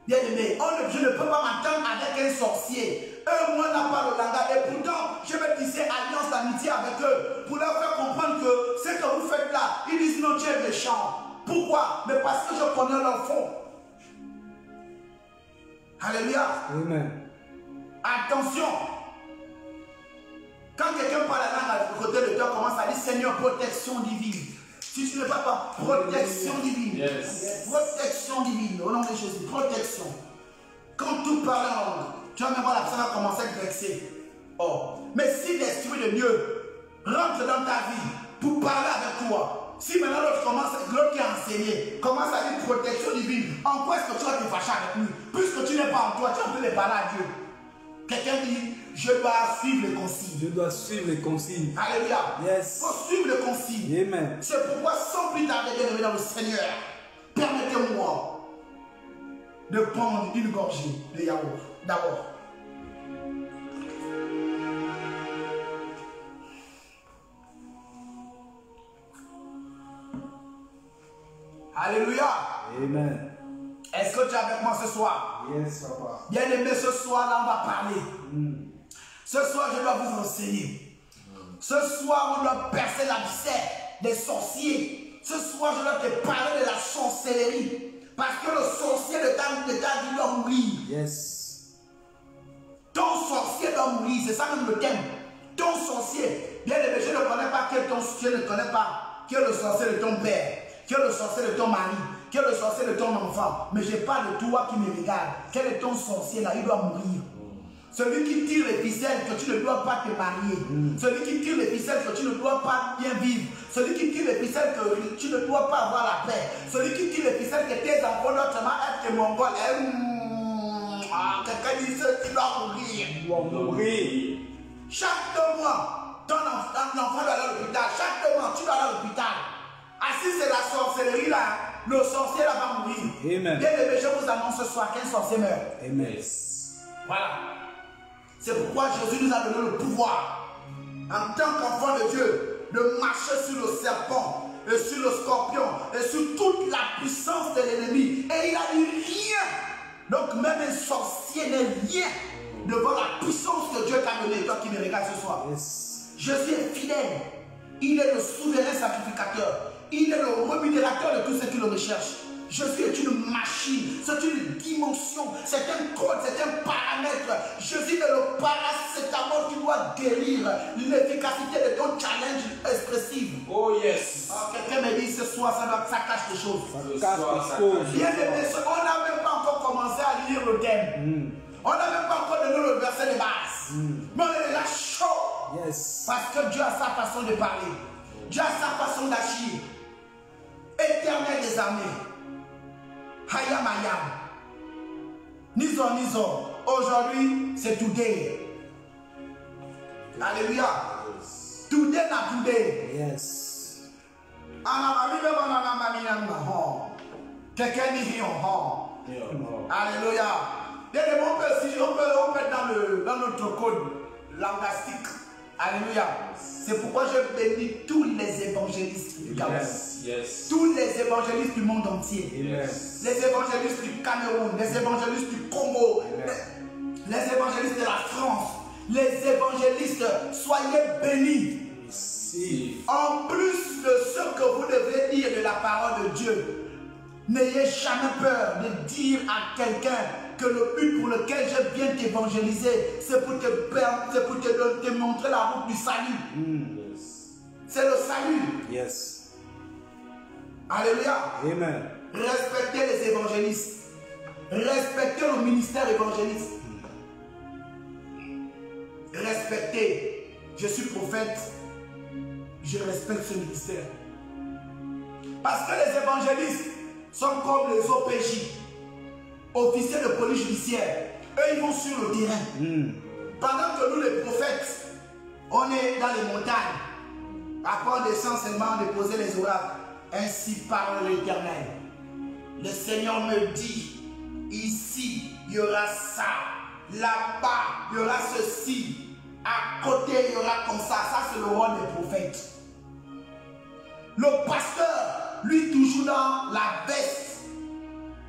Bien aimé, je ne peux pas m'entendre avec un sorcier. Eux, moi, n'a pas le langage. Et pourtant, je vais tisser alliance d'amitié avec eux pour leur faire comprendre que ce que vous faites là, ils disent non, tu es méchant. Pourquoi? Mais parce que je connais leur fond. Alléluia. Amen. Attention. Quand quelqu'un parle la langue à côté de toi, commence à dire Seigneur, protection divine. Si tu n'es pas par protection divine. Yes. Protection divine. Au nom de Jésus. Protection. Quand tout parle en langue, tu vas même voir la personne va commencer à être vexée. Oh. Mais si l'Esprit de Dieu rentre dans ta vie pour parler avec toi, si maintenant l'autre qui a enseigné commence à dire protection divine, en quoi est-ce que tu vas te fâcher avec lui? Puisque tu n'es pas en toi, tu peux les parler à Dieu. Quelqu'un dit, je dois suivre les consignes. Je dois suivre les consignes. Alléluia. Yes. Il faut suivre les consignes. Amen. C'est pourquoi, sans plus tarder, bien-aimé dans le Seigneur, permettez-moi de prendre une gorgée de yaourt d'abord. Alléluia. Amen. Est-ce que tu es avec moi ce soir? Yes, papa. Bien-aimé, ce soir-là, on va parler. Ce soir, je dois vous enseigner. Ce soir, on doit percer l'abcès des sorciers. Ce soir, je dois te parler de la sorcellerie. Parce que le sorcier de ta vie doit mourir. Yes. Ton sorcier doit mourir. C'est ça même le thème. Ton sorcier. Bien-aimé, je ne connais pas quel ton sorcier, je ne connais pas quel est le sorcier de ton père, quel est le sorcier de ton mari, quel est le sorcier de ton enfant. Mais je parle de toi qui me regarde. Quel est ton sorcier là? Il doit mourir. Celui qui tire les ficelles que tu ne dois pas te marier. Celui qui tire les ficelles que tu ne dois pas bien vivre. Celui qui tire les ficelles que tu ne dois pas avoir la paix. Celui qui tire les ficelles que tes enfants doivent seulement être mongols. Quelqu'un dit qu'il doit mourir. Il doit mourir. Chaque 2 mois, ton enfant doit aller à l'hôpital. Chaque 2 mois, tu dois aller à l'hôpital. Ah, si c'est la sorcellerie là, le sorcier là va mourir. Amen. Bien aimé, je vous annonce ce soir qu'un sorcier meurt. Amen. Voilà. C'est pourquoi Jésus nous a donné le pouvoir, en tant qu'enfant de Dieu, de marcher sur le serpent, et sur le scorpion, et sur toute la puissance de l'ennemi. Et il a dit rien. Donc même un sorcier n'est rien devant la puissance que Dieu t'a donnée, toi qui me regardes ce soir. Yes. Jésus est fidèle. Il est le souverain sacrificateur. Il est le rémunérateur de tous ceux qui le recherchent. Jésus est une machine, c'est une dimension, c'est un code, c'est un paramètre. Jésus est le paracétamol qui doit guérir l'efficacité de ton challenge expressif. Oh yes. Quelqu'un me dit ce soir, ça cache des choses. Ça cache des choses. Bien aimé, on n'a même pas encore commencé à lire le thème. On n'a même pas encore donné le verset de base. Mais on est déjà chaud. Yes. Parce que Dieu a sa façon de parler. Dieu a sa façon d'agir. Éternel des armées. Hayam Hayam. Nizon Nizon. Aujourd'hui, c'est today. Alléluia. Today na today. Yes. Quelqu'un dit Alléluia. On peut être dans notre code langastique. Alléluia. C'est pourquoi je bénis tous les évangélistes du Cameroun. Yes. Tous les évangélistes du monde entier. Yes. Les évangélistes du Cameroun, les évangélistes du Congo, les évangélistes de la France, les évangélistes, soyez bénis. Si. En plus de ce que vous devez dire de la parole de Dieu, n'ayez jamais peur de dire à quelqu'un que le but pour lequel je viens t'évangéliser, c'est pour te montrer la route du salut. C'est le salut. Yes. Alléluia. Amen. Respectez les évangélistes. Respectez le ministère évangéliste. Respectez. Je suis prophète. Je respecte ce ministère. Parce que les évangélistes sont comme les OPJ, officiers de police judiciaire. Eux, ils vont sur le terrain. Pendant que nous, les prophètes, on est dans les montagnes. Après, on descend seulement déposer les oracles. Ainsi parle l'Éternel. Le Seigneur me dit, ici, il y aura ça. Là-bas, il y aura ceci. À côté, il y aura comme ça. Ça, c'est le rôle des prophètes. Le pasteur, lui, toujours dans la veste,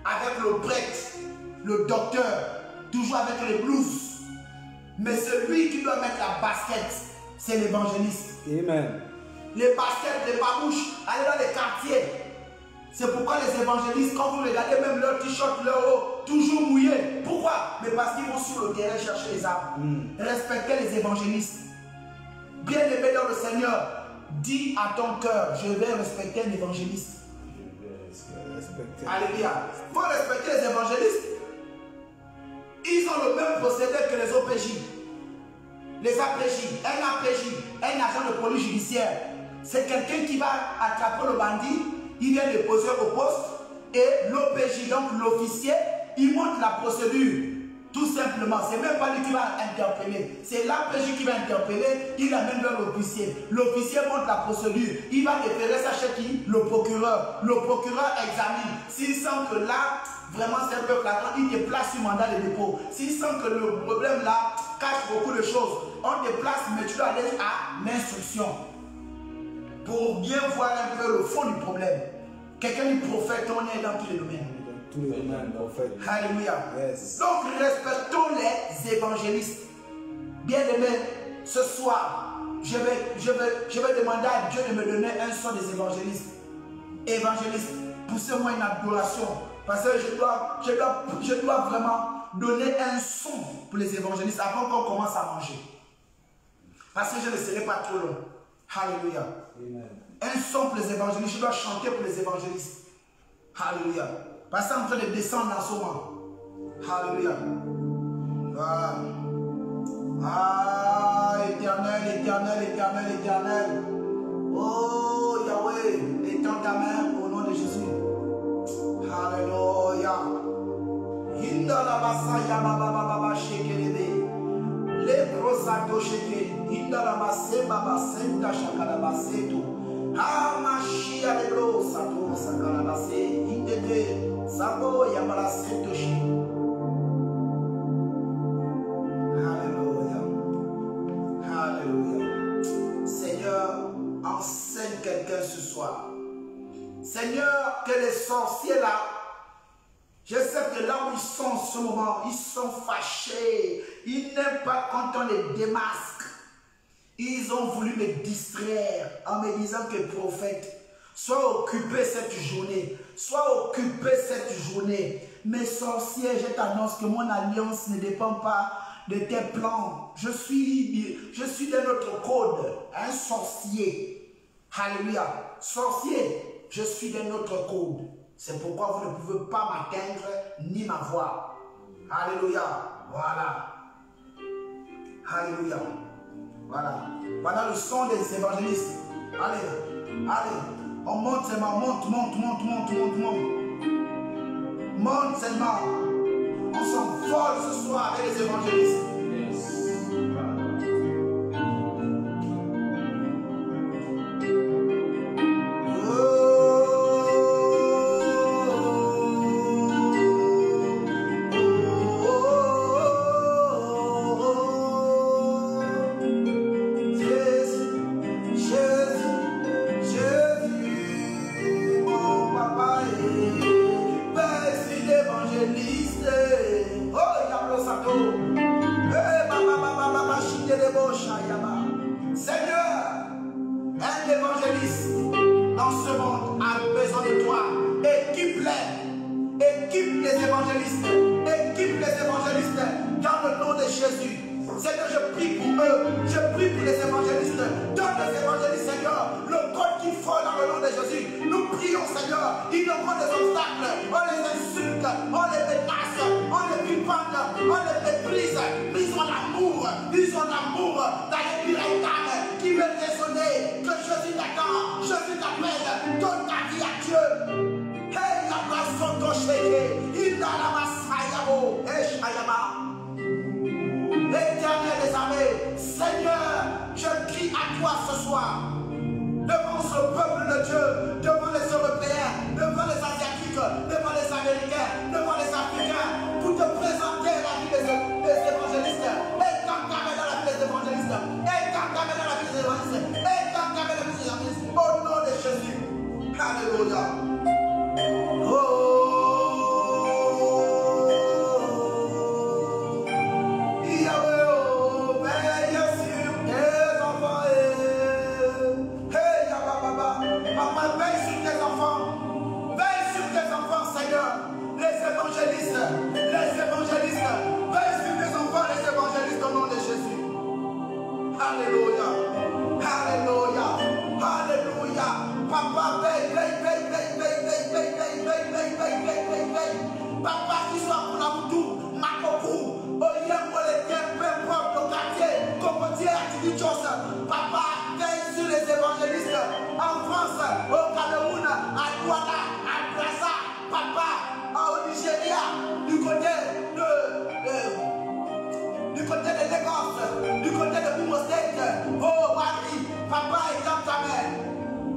avec le prêtre, le docteur, toujours avec les blouses. Mais celui qui doit mettre la basket, c'est l'évangéliste. Amen. Les baskets, les babouches, aller dans les quartiers. C'est pourquoi les évangélistes, quand vous regardez même leur t-shirt, leur haut, toujours mouillé. Pourquoi? Mais parce qu'ils vont sur le terrain chercher les armes. Respectez les évangélistes. Bien-aimés dans le Seigneur, dis à ton cœur, je vais respecter un évangéliste. Alléluia. Il faut respecter les évangélistes. Ils ont le même procédé que les OPJ. Les APJ, un APJ, un agent de police judiciaire. C'est quelqu'un qui va attraper le bandit, il vient le poser au poste et l'OPJ, donc l'officier, il montre la procédure. Tout simplement, c'est même pas lui qui va interpeller. C'est l'APJ qui va interpeller, il amène vers l'officier. L'officier montre la procédure. Il va référer ça chez qui? Le procureur. Le procureur examine. S'il sent que là, vraiment c'est un peu flagrant, il te place sur mandat de dépôt. S'il sent que le problème là cache beaucoup de choses, on te place, mais tu dois aller à l'instruction. Pour bien voir un peu le fond du problème. Quelqu'un du prophète, on est dans tous les domaines. Alléluia. Yes. Donc respectons les évangélistes. Bien-aimés, ce soir, je vais demander à Dieu de me donner un son des évangélistes. Évangélistes, poussez-moi une adoration. Parce que je dois vraiment donner un son pour les évangélistes avant qu'on commence à manger. Parce que je ne serai pas trop long. Alléluia. Amen. Un son pour les évangélistes. Je dois chanter pour les évangélistes. Alléluia. Parce que c'est en train de descendre dans ce moment. Alléluia. Ah, éternel, éternel, éternel, éternel. Oh, Yahweh, étends ta main au nom de Jésus. Alléluia. Hinda la basaya baba baba shekelebe. Le prosato sheke. Hinda la baseba basenta shakala baseto. Ah, machia de bro sato sakala base. Hindete. Sabo yamala setoshi. Alléluia. Alléluia. Seigneur, enseigne quelqu'un ce soir. Seigneur, que les sorciers là, je sais que là où ils sont en ce moment, ils sont fâchés. Ils n'aiment pas quand on les démasque. Ils ont voulu me distraire en me disant que prophète, sois occupé cette journée. Sois occupé cette journée. Mes sorciers, je t'annonce que mon alliance ne dépend pas de tes plans. Je suis d'un autre code. Un sorcier. Alléluia. Sorcier, je suis d'un autre code. C'est pourquoi vous ne pouvez pas m'atteindre ni ma voix. Alléluia. Voilà. Alléluia. Voilà. Voilà le son des évangélistes. Allez. Allez. On monte seulement, monte. Monte seulement. On s'envole ce soir avec les évangélistes.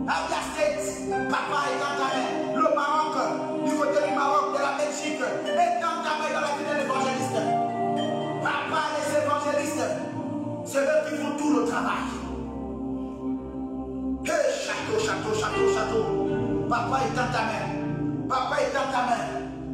Abia State, papa est dans ta main. Le Maroc, du côté du Maroc, de la Belgique, est dans ta main dans la vie de l'évangéliste. Papa, les évangélistes, c'est eux qui font tout le travail. Hey, château, château, château, château. Papa est dans ta main. Papa est dans ta main.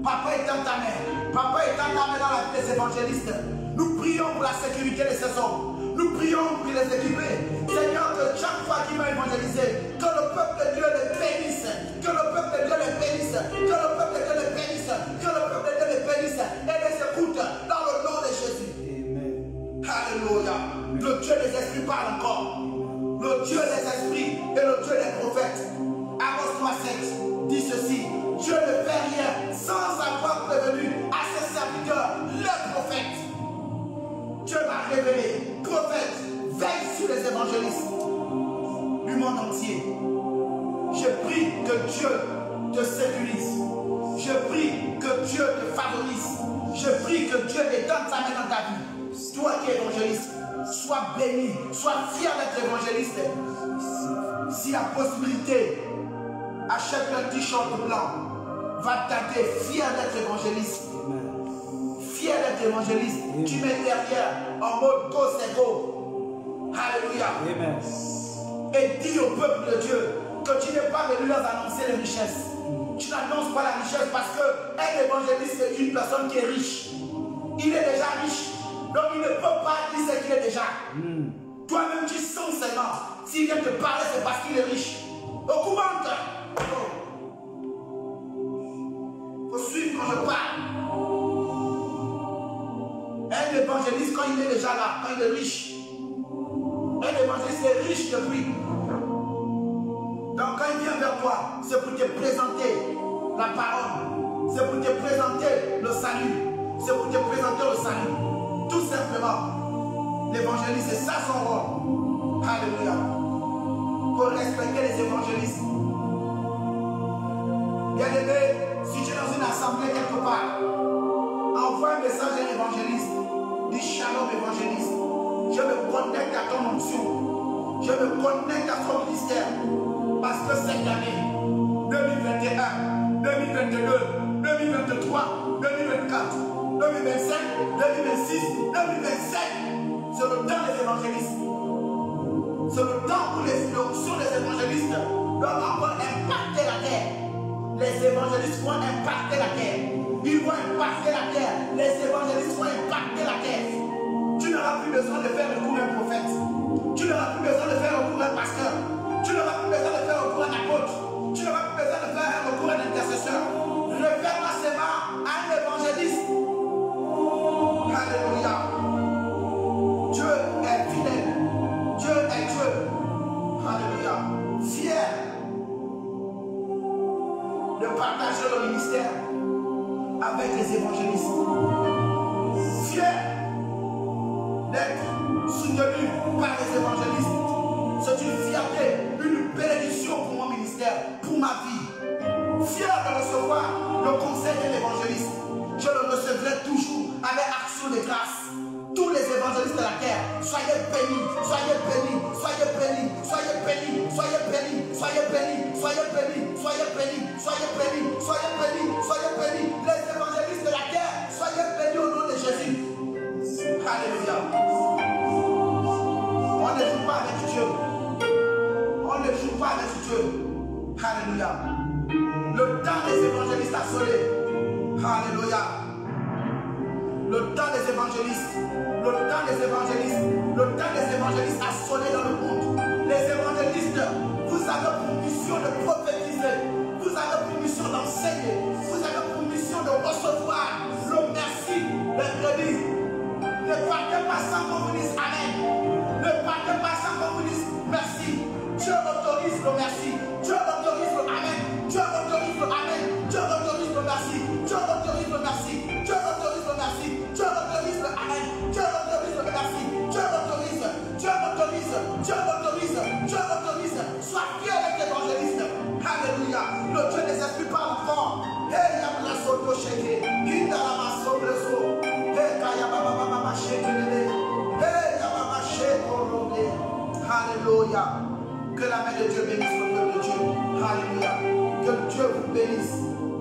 Papa est dans ta main. Papa est dans ta main dans la vie des évangélistes. Nous prions pour la sécurité de ces hommes. Nous prions pour les équiper. Seigneur, que chaque fois qu'ils vont évangéliser, que le peuple de Dieu les bénisse. Que le peuple de Dieu les bénisse. Que le peuple de Dieu les bénisse. Que le peuple de Dieu les bénisse. Et les écoute dans le nom de Jésus. Amen. Alléluia. Le Dieu des esprits parle encore. Le Dieu des esprits et le Dieu des prophètes. Amos 3:7 dit ceci: Dieu ne fait rien sans avoir prévenu à ses serviteurs, les prophètes. Dieu m'a révélé, prophète, veille sur les évangélistes du monde entier. Je prie que Dieu te sécurise. Je prie que Dieu te favorise. Je prie que Dieu étende sa main dans ta vie. Toi qui es évangéliste, sois béni, sois fier d'être évangéliste. Si la possibilité, achète un t-shirt blanc, va t'aider, fier d'être évangéliste. Fier d'être évangéliste. Tu mets derrière en mode go, c'est go. Alléluia. Amen. Et dis au peuple de Dieu que tu n'es pas venu leur annoncer les richesses. Tu n'annonces pas la richesse parce qu'un évangéliste est une personne qui est riche. Il est déjà riche. Donc il ne peut pas dire ce qu'il est déjà. Toi-même tu sens seulement. S'il vient te parler, c'est parce qu'il est riche. Au courant, il faut suivre quand je parle. Un évangéliste, quand il est déjà là, quand il est riche, un évangéliste est riche depuis. Donc quand il vient vers toi, c'est pour te présenter la parole. C'est pour te présenter le salut. C'est pour te présenter le salut. Tout simplement. L'évangéliste, c'est ça son rôle. Alléluia. Il faut respecter les évangélistes. Bien-aimé, si tu es dans une assemblée quelque part, envoie un message à un évangéliste. Dis shalom évangéliste. Je me connecte à ton onction. Je me connecte à ton ministère. Parce que cette année, 2021, 2022, 2023, 2024, 2025, 2026, 2027, c'est le temps des évangélistes. C'est le temps où l'onction des évangélistes doit encore impacter la terre. Les évangélistes vont impacter la terre. Ils vont impacter la terre. Les évangélistes vont impacter la terre. Tu n'auras plus besoin de faire recours à un prophète. Tu n'auras plus besoin de faire recours à un pasteur. Tu n'auras plus besoin de faire recours à un apôtre. Tu n'auras plus besoin de faire recours à un intercesseur. Réfère-toi seulement à un évangéliste. Alléluia. Dieu est fidèle. Dieu est Dieu. Alléluia. Fier de partager le ministère avec les évangélistes. Fier d'être soutenu par les évangélistes. C'est une fierté, une bénédiction pour mon ministère, pour ma vie. Fier de recevoir le conseil de l'évangéliste. Je le recevrai toujours avec action de grâce. Tous les évangélistes de la terre, soyez bénis, soyez bénis, soyez bénis, soyez bénis, soyez bénis, soyez bénis, soyez bénis, soyez bénis, soyez bénis, soyez bénis, soyez bénis. Les évangélistes de la terre, soyez bénis au nom de Jésus. Alléluia. On ne joue pas avec Dieu. On ne joue pas avec Dieu. Alléluia. Le temps des évangélistes a sonné. Alléluia. Le temps des évangélistes. Le temps des évangélistes. Le temps des évangélistes a sonné dans le monde. Les évangélistes, vous avez pour mission de prophétiser. Vous avez pour mission d'enseigner. Vous avez pour mission de recevoir le merci, le crédit. Ne partez pas sans qu'on vous dise Amen. Ne partez pas sans qu'on vous dise merci. Dieu autorise le merci. Dieu autorise le Amen. Dieu autorise le Amen. Dieu autorise le merci. Dieu autorise le merci. Dieu autorise le merci. Dieu autorise le Amen. Dieu autorise le merci. Dieu autorise. Dieu autorise. Dieu autorise. Dieu autorise. Sois fier d'être évangéliste. Alléluia. Le Dieu des esprits parle fort. Hey, yamla soto sheke. Indalama sobreso. Hey, kaya baba baba sheke lele. Hey, yamama sheke rode. Alléluia. Que la main de Dieu bénisse le peuple de Dieu. Alléluia. Que Dieu vous bénisse.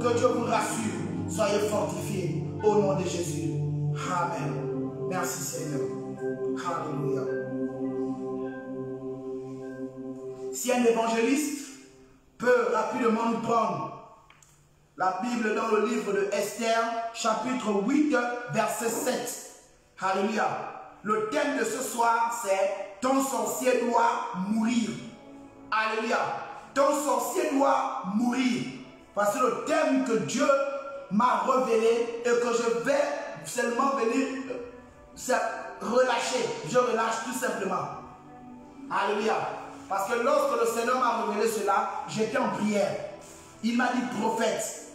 Que Dieu vous rassure. Soyez fortifiés au nom de Jésus. Amen. Merci Seigneur. Alléluia. Si un évangéliste peut rapidement nous prendre la Bible dans le livre de Esther, chapitre 8, verset 7. Alléluia. Le thème de ce soir, c'est « Ton sorcier doit mourir ». Alléluia. Ton sorcier doit mourir. Parce que le thème que Dieu m'a révélé et que je vais seulement venir relâcher. Je relâche tout simplement. Alléluia. Parce que lorsque le Seigneur m'a révélé cela, j'étais en prière. Il m'a dit prophète.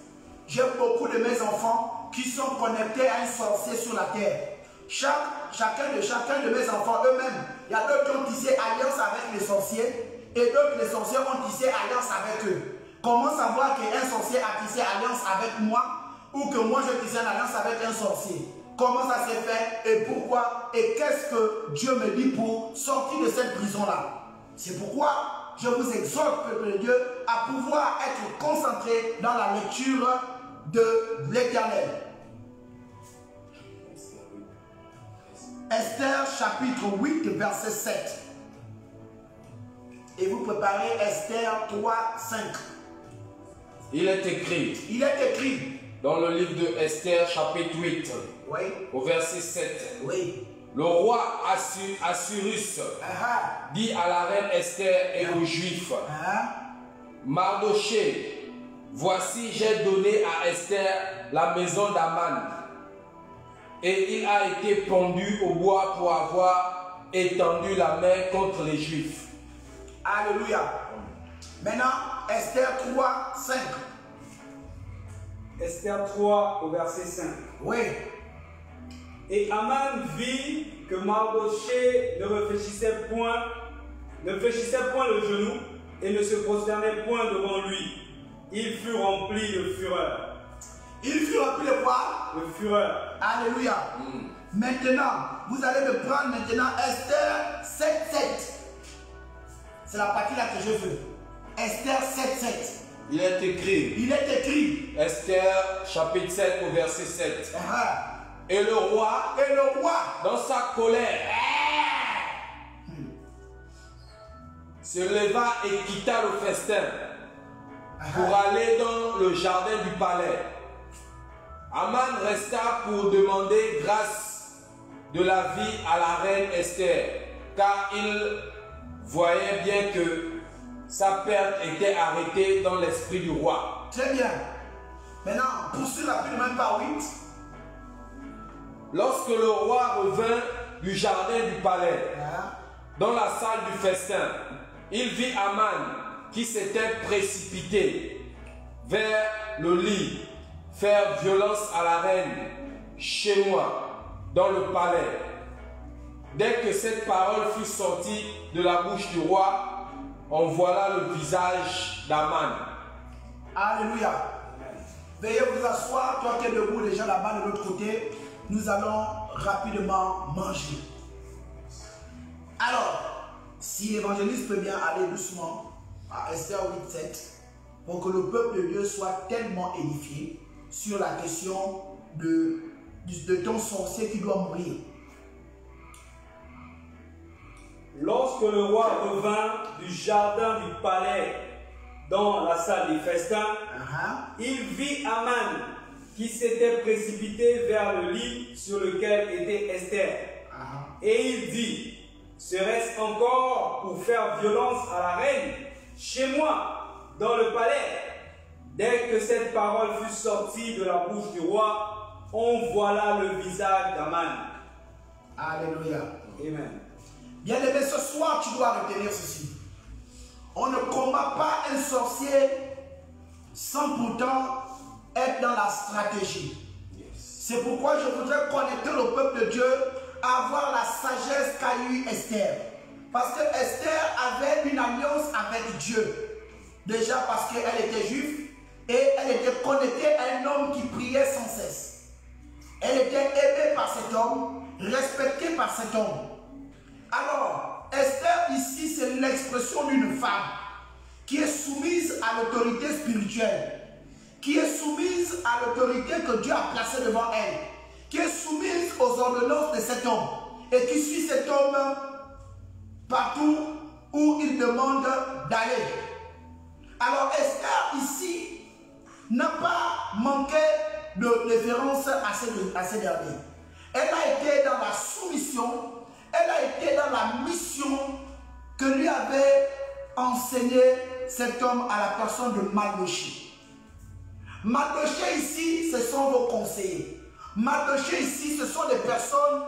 J'ai beaucoup de mes enfants qui sont connectés à un sorcier sur la terre. Chacun de mes enfants eux-mêmes, il y a d'autres qui ont tissé alliance avec les sorciers et d'autres les sorciers ont tissé alliance avec eux. Comment savoir qu'un sorcier a tissé alliance avec moi ou que moi je tissé une alliance avec un sorcier? Comment ça s'est fait et pourquoi et qu'est-ce que Dieu me dit pour sortir de cette prison-là? C'est pourquoi je vous exhorte, peuple de Dieu, à pouvoir être concentré dans la lecture de l'Éternel. Esther chapitre 8 verset 7. Et vous préparez Esther 3, 5. Il est écrit. Il est écrit. Dans le livre de Esther chapitre 8. Oui. Au verset 7. Oui. Le roi Assyrus dit à la reine Esther et aux Juifs, Mardoché, voici j'ai donné à Esther la maison d'Aman, et il a été pendu au bois pour avoir étendu la main contre les Juifs. Alléluia. Maintenant, Esther 3, 5. Esther 3 au verset 5. Oui. Et Aman vit que Mardoché ne fléchissait point le genou et ne se prosternait point devant lui. Il fut rempli de fureur. Il fut rempli de quoi? De fureur. Alléluia. Maintenant, vous allez me prendre maintenant Esther 7, 7. C'est la partie là que je veux. Esther 7, 7. Il est écrit. Il est écrit. Esther chapitre 7 au verset 7. Et le roi, dans sa colère, se leva et quitta le festin pour aller dans le jardin du palais. Aman resta pour demander grâce de la vie à la reine Esther, car il voyait bien que sa perte était arrêtée dans l'esprit du roi. Très bien. Maintenant, poursuis rapidement par 8. Lorsque le roi revint du jardin du palais, dans la salle du festin, il vit Aman qui s'était précipité vers le lit, faire violence à la reine, chez moi, dans le palais. Dès que cette parole fut sortie de la bouche du roi, on voila le visage d'Aman. Alléluia. Veuillez vous asseoir, toi qui es debout déjà là-bas de l'autre côté. Nous allons rapidement manger. Alors, si l'évangéliste peut bien aller doucement à Esther 8, 7, pour que le peuple de Dieu soit tellement édifié sur la question de ton sorcier qui doit mourir. Lorsque le roi revint du jardin du palais dans la salle des festins, il vit Aman qui s'était précipité vers le lit sur lequel était Esther. Et il dit, serait-ce encore pour faire violence à la reine, chez moi, dans le palais? Dès que cette parole fut sortie de la bouche du roi, on voila le visage d'Aman. Alléluia. Amen. Bien-aimé, ce soir, tu dois retenir ceci. On ne combat pas un sorcier sans pourtant être dans la stratégie. C'est pourquoi je voudrais connecter le peuple de Dieu à avoir la sagesse qu'a eu Esther. Parce que Esther avait une alliance avec Dieu. Déjà parce qu'elle était juive et elle était connectée à un homme qui priait sans cesse. Elle était aimée par cet homme, respectée par cet homme. Alors, Esther ici, c'est l'expression d'une femme. qui est soumise à l'autorité spirituelle, qui est soumise à l'autorité que Dieu a placée devant elle, qui est soumise aux ordonnances de cet homme et qui suit cet homme partout où il demande d'aller. Alors Esther ici n'a pas manqué de référence à ces derniers. Elle a été dans la soumission, elle a été dans la mission que lui avait enseigné cet homme à la personne de Mardochée. Mardochée ici, ce sont vos conseillers. Mardochée ici, ce sont des personnes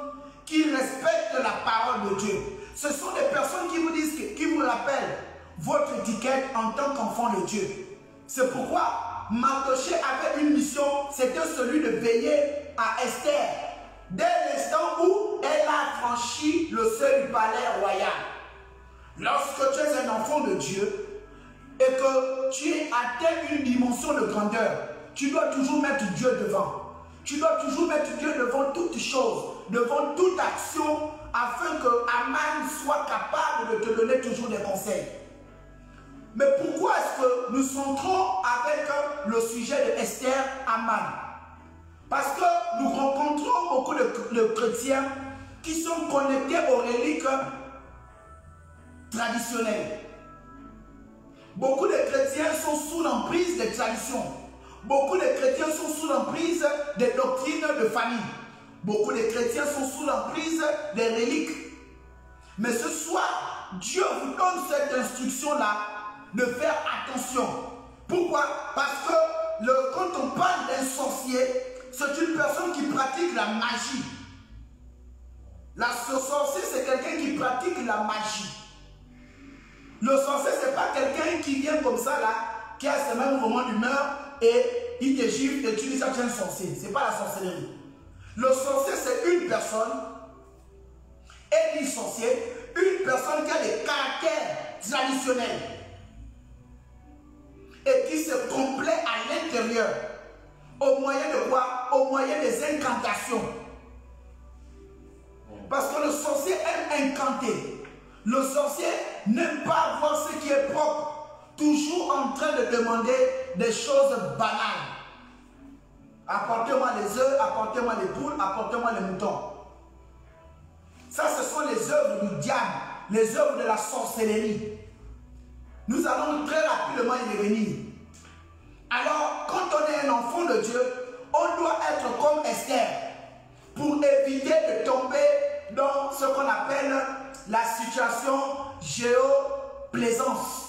qui respectent la parole de Dieu. Ce sont des personnes qui vous disent, qui vous rappellent votre étiquette en tant qu'enfant de Dieu. C'est pourquoi Mardochée avait une mission, c'était celui de veiller à Esther dès l'instant où elle a franchi le seuil du palais royal. Lorsque tu es un enfant de Dieu et que tu atteins une dimension de grandeur, tu dois toujours mettre Dieu devant. Tu dois toujours mettre Dieu devant toutes choses, devant toute action, afin que Aman soit capable de te donner toujours des conseils. Mais pourquoi est-ce que nous centrons avec le sujet de Esther Aman? Parce que nous rencontrons beaucoup de chrétiens qui sont connectés aux reliques traditionnelles. Beaucoup de chrétiens sont sous l'emprise des traditions. Beaucoup de chrétiens sont sous l'emprise des doctrines de famille. Beaucoup de chrétiens sont sous l'emprise des reliques. Mais ce soir, Dieu vous donne cette instruction-là de faire attention. Pourquoi? Parce que quand on parle d'un sorcier, c'est une personne qui pratique la magie. Le sorcier, c'est quelqu'un qui pratique la magie. Le sorcier, ce n'est pas quelqu'un qui vient comme ça, là, qui a ce même moment d'humeur et il te gifle et tu dis ça, tu es un sorcier. Ce n'est pas la sorcellerie. Le sorcier, c'est une personne, et dit sorcier, une personne qui a des caractères traditionnels et qui se complaît à l'intérieur. Au moyen de quoi? Au moyen des incantations. Parce que le sorcier aime incanter. Le sorcier n'aime pas voir ce qui est propre. Toujours en train de demander des choses banales. Apportez-moi les œufs, apportez-moi les poules, apportez-moi les moutons. Ça, ce sont les œuvres du diable, les œuvres de la sorcellerie. Nous allons très rapidement y revenir. Alors, quand on est un enfant de Dieu, on doit être comme Esther pour éviter de tomber dans ce qu'on appelle la situation géoplaisance.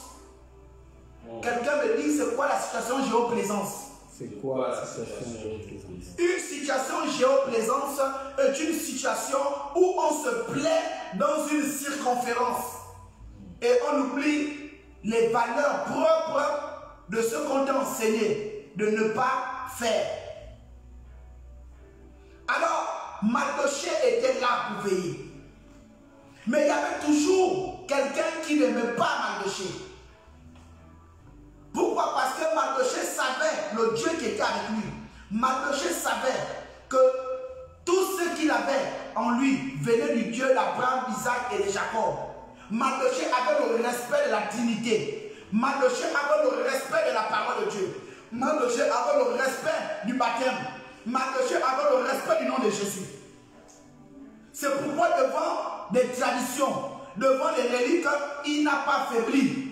Quelqu'un me dit, c'est quoi la situation géoplaisance? C'est quoi la situation géoplaisance? Une situation géoplaisance est une situation où on se plaît dans une circonférence et on oublie les valeurs propres de ce qu'on t'a enseigné de ne pas faire. Alors, Mardochée était là pour veiller. Mais il y avait toujours quelqu'un qui n'aimait pas Mardochée. Pourquoi? Parce que Mardochée savait le Dieu qui était avec lui. Mardochée savait que tout ce qu'il avait en lui venait du Dieu d'Abraham, d'Isaac et de Jacob. Mardochée avait le respect de la Trinité. Mardochée avait le respect de la parole de Dieu. Mardochée avait le respect du baptême. Mardochée avait le respect du nom de Jésus. C'est pourquoi devant des traditions, devant les reliques, il n'a pas faibli.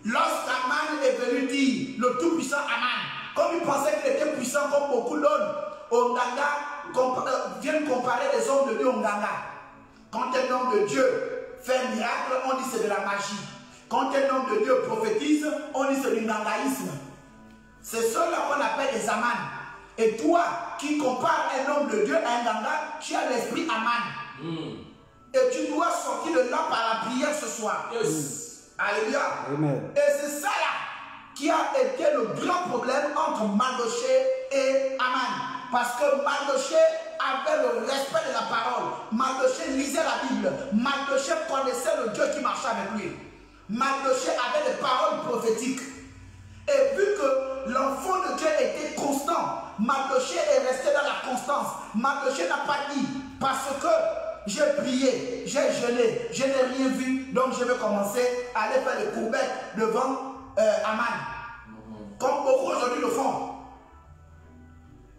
Lorsqu'Aman est venu dire, le tout-puissant Aman, comme il pensait qu'il était puissant comme beaucoup d'hommes, au Nganga, viennent comparer les hommes de Dieu au Nganga. Quand un homme de Dieu fait un miracle, on dit c'est de la magie. Quand un homme de Dieu prophétise, on dit c'est du ngangaïsme. C'est ceux-là qu'on appelle les Aman. Et toi, qui compares un homme de Dieu à un Nganga, tu as l'esprit Aman. Et tu dois sortir de là par la prière ce soir. Alléluia. Amen. Et c'est ça là qui a été le grand problème entre Mardochée et Aman. Parce que Mardochée avait le respect de la parole. Mardochée lisait la Bible. Mardochée connaissait le Dieu qui marchait avec lui. Mardochée avait des paroles prophétiques. Et vu que l'enfant de Dieu était constant, Mardochée est resté dans la constance. Mardochée n'a pas dit parce que j'ai prié, j'ai jeûné, je n'ai rien vu, donc je vais commencer à aller faire des courbettes devant Aman. Comme beaucoup aujourd'hui le font.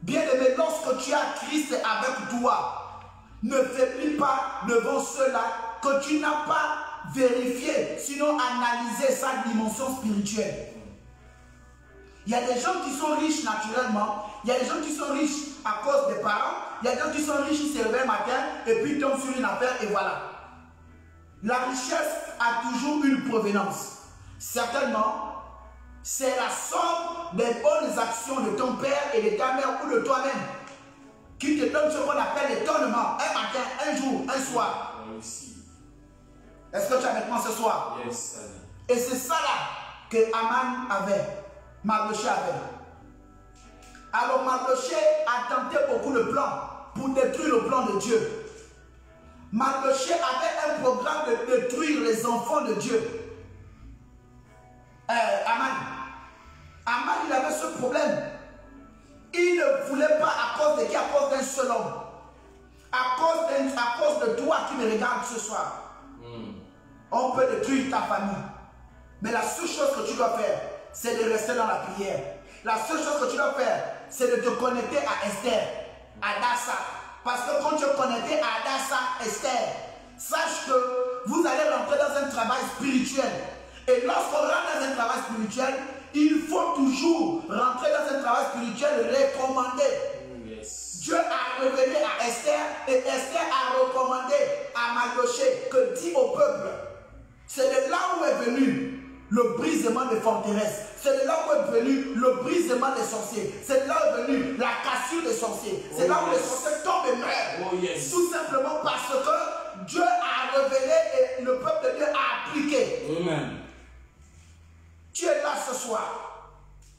Bien-aimé, lorsque tu as Christ avec toi, ne faiblis pas devant ceux-là que tu n'as pas vérifié, sinon analysé sa dimension spirituelle. Il y a des gens qui sont riches naturellement, il y a des gens qui sont riches à cause des parents, il y a des gens qui sont riches, ils se réveillent le matin et puis ils tombent sur une affaire et voilà. La richesse a toujours une provenance. Certainement, c'est la somme des bonnes actions de ton père et de ta mère ou de toi-même qui te donne ce qu'on appelle l'étonnement. Un matin, un jour, un soir. Est-ce que tu es avec moi ce soir? Yes. Et c'est ça là que Aman avait, Mardochée avait. Alors Mardochée a tenté beaucoup de plans pour détruire le plan de Dieu. Mardochée avait un programme de détruire les enfants de Dieu. Aman, il avait ce problème. Il ne voulait pas à cause de qui? À cause d'un seul homme. À cause de toi qui me regarde ce soir. On peut détruire ta famille. Mais la seule chose que tu dois faire, c'est de rester dans la prière. La seule chose que tu dois faire, c'est de te connecter à Esther, à Dassa. Parce que quand tu es connecté à Dassa, Esther, sache que vous allez rentrer dans un travail spirituel. Et lorsqu'on rentre dans un travail spirituel, il faut toujours rentrer dans un travail spirituel recommandé. Yes. Dieu a révélé à Esther et Esther a recommandé à Mardochée que dit au peuple. C'est de là où est venu le brisement des forteresses. C'est de là où est venu le brisement des sorciers. C'est de là où est venu la cassure des sorciers. C'est là où les sorciers tombent et meurent. Tout simplement parce que Dieu a révélé et le peuple de Dieu a appliqué. Amen. Tu es là ce soir.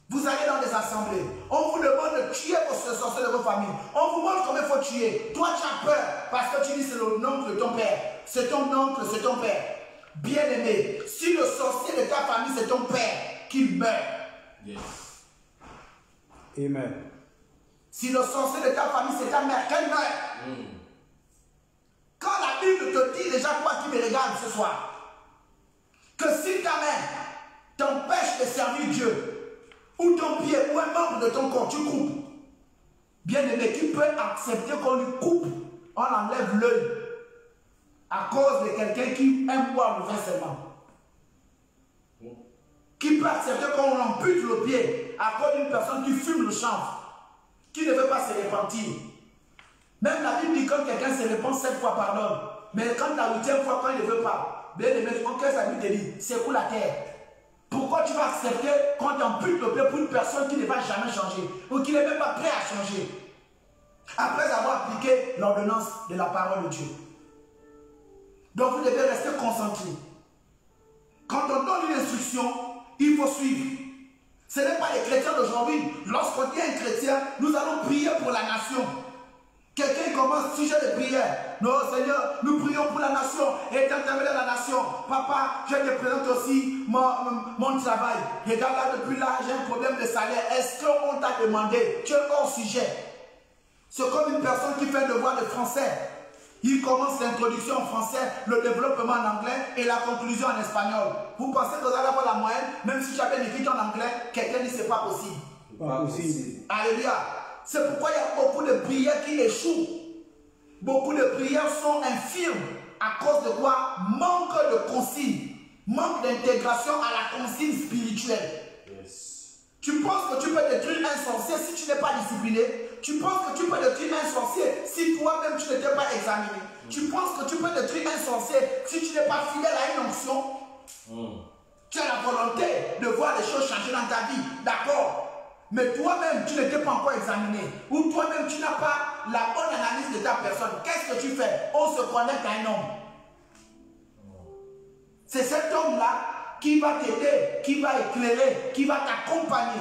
Vous allez dans des assemblées. On vous demande de tuer vos sorciers de vos familles. On vous montre comment il faut tuer. Toi, tu as peur parce que tu dis c'est le oncle de ton père. C'est ton oncle, c'est ton père. Bien-aimé, si le sorcier de ta famille, c'est ton père, qu'il meurt. Yes. Amen. Si le sorcier de ta famille, c'est ta mère, qu'elle meurt. Quand la Bible te dit déjà, toi qui me regardes ce soir, que si ta mère t'empêche de servir Dieu, ou ton pied, ou un membre de ton corps, tu coupes. Bien-aimé, qui peut accepter qu'on lui coupe, on enlève l'œil à cause de quelqu'un qui aime boire le vin seulement? Qui peut accepter qu'on ampute le pied à cause d'une personne qui fume le chanvre, qui ne veut pas se repentir? Même la Bible dit que quand quelqu'un se repent 7 fois, pardonne. Mais quand la 8e fois, quand il ne veut pas, bien aimé, qu'est-ce que la Bible te dit? C'est pour la terre. Pourquoi tu vas accepter qu'on t'ampute le pied pour une personne qui ne va jamais changer ou qui n'est même pas prêt à changer après avoir appliqué l'ordonnance de la parole de Dieu? Donc vous devez rester concentré. Quand on donne une instruction, il faut suivre. Ce n'est pas les chrétiens d'aujourd'hui. Lorsqu'on dit un chrétien, nous allons prier pour la nation. Quelqu'un commence sujet de prière. Non, Seigneur, nous prions pour la nation. Et t'intervenir dans la nation. Papa, je te présente aussi mon travail. Regarde là, depuis là, j'ai un problème de salaire. Est-ce qu'on t'a demandé? Tu es hors sujet. C'est comme une personne qui fait un devoir de français. Il commence l'introduction en français, le développement en anglais et la conclusion en espagnol. Vous pensez que vous allez avoir la moyenne, même si j'avais écrit en anglais, quelqu'un dit c'est pas possible. Pas possible. Alléluia. C'est pourquoi il y a beaucoup de prières qui échouent. Beaucoup de prières sont infirmes. À cause de quoi? Manque de consigne. Manque d'intégration à la consigne spirituelle. Yes. Tu penses que tu peux détruire un sorcier si tu n'es pas discipliné? Tu penses que tu peux détruire un sorcier si toi-même tu n'étais pas examiné? Tu penses que tu peux détruire un sorcier si tu n'es pas fidèle à une onction? Tu as la volonté de voir les choses changer dans ta vie, d'accord? Mais toi-même, tu n'étais pas encore examiné. Ou toi-même, tu n'as pas la bonne analyse de ta personne. Qu'est-ce que tu fais? On se connecte à un homme. C'est cet homme-là qui va t'aider, qui va éclairer, qui va t'accompagner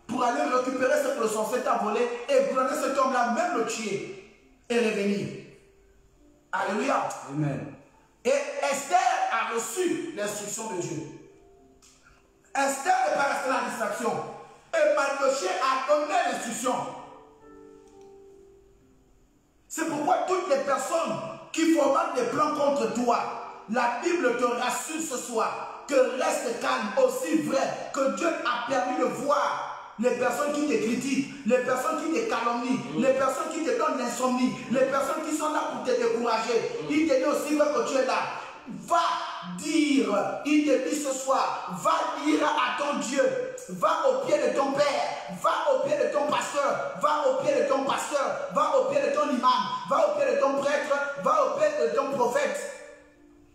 pour aller récupérer ce que le sorcier t'a volé et prendre cet homme-là, même le tuer et revenir. Alléluia. Amen. Et Esther a reçu l'instruction de Dieu. Esther n'est pas restée dans la distraction. Et Mardochée a donné l'instruction. C'est pourquoi toutes les personnes qui forment des plans contre toi, la Bible te rassure ce soir que reste calme, aussi vrai que Dieu a permis de voir les personnes qui te critiquent, les personnes qui te calomnient, les personnes qui te donnent l'insomnie, les personnes qui sont là pour te décourager. Il te dit aussi que tu es là. Va dire, il te dit ce soir, va dire à ton Dieu, va au pied de ton Père, va au pied de ton pasteur, va au pied de ton pasteur, va au pied de ton imam, va au pied de ton prêtre, va au pied de ton prophète.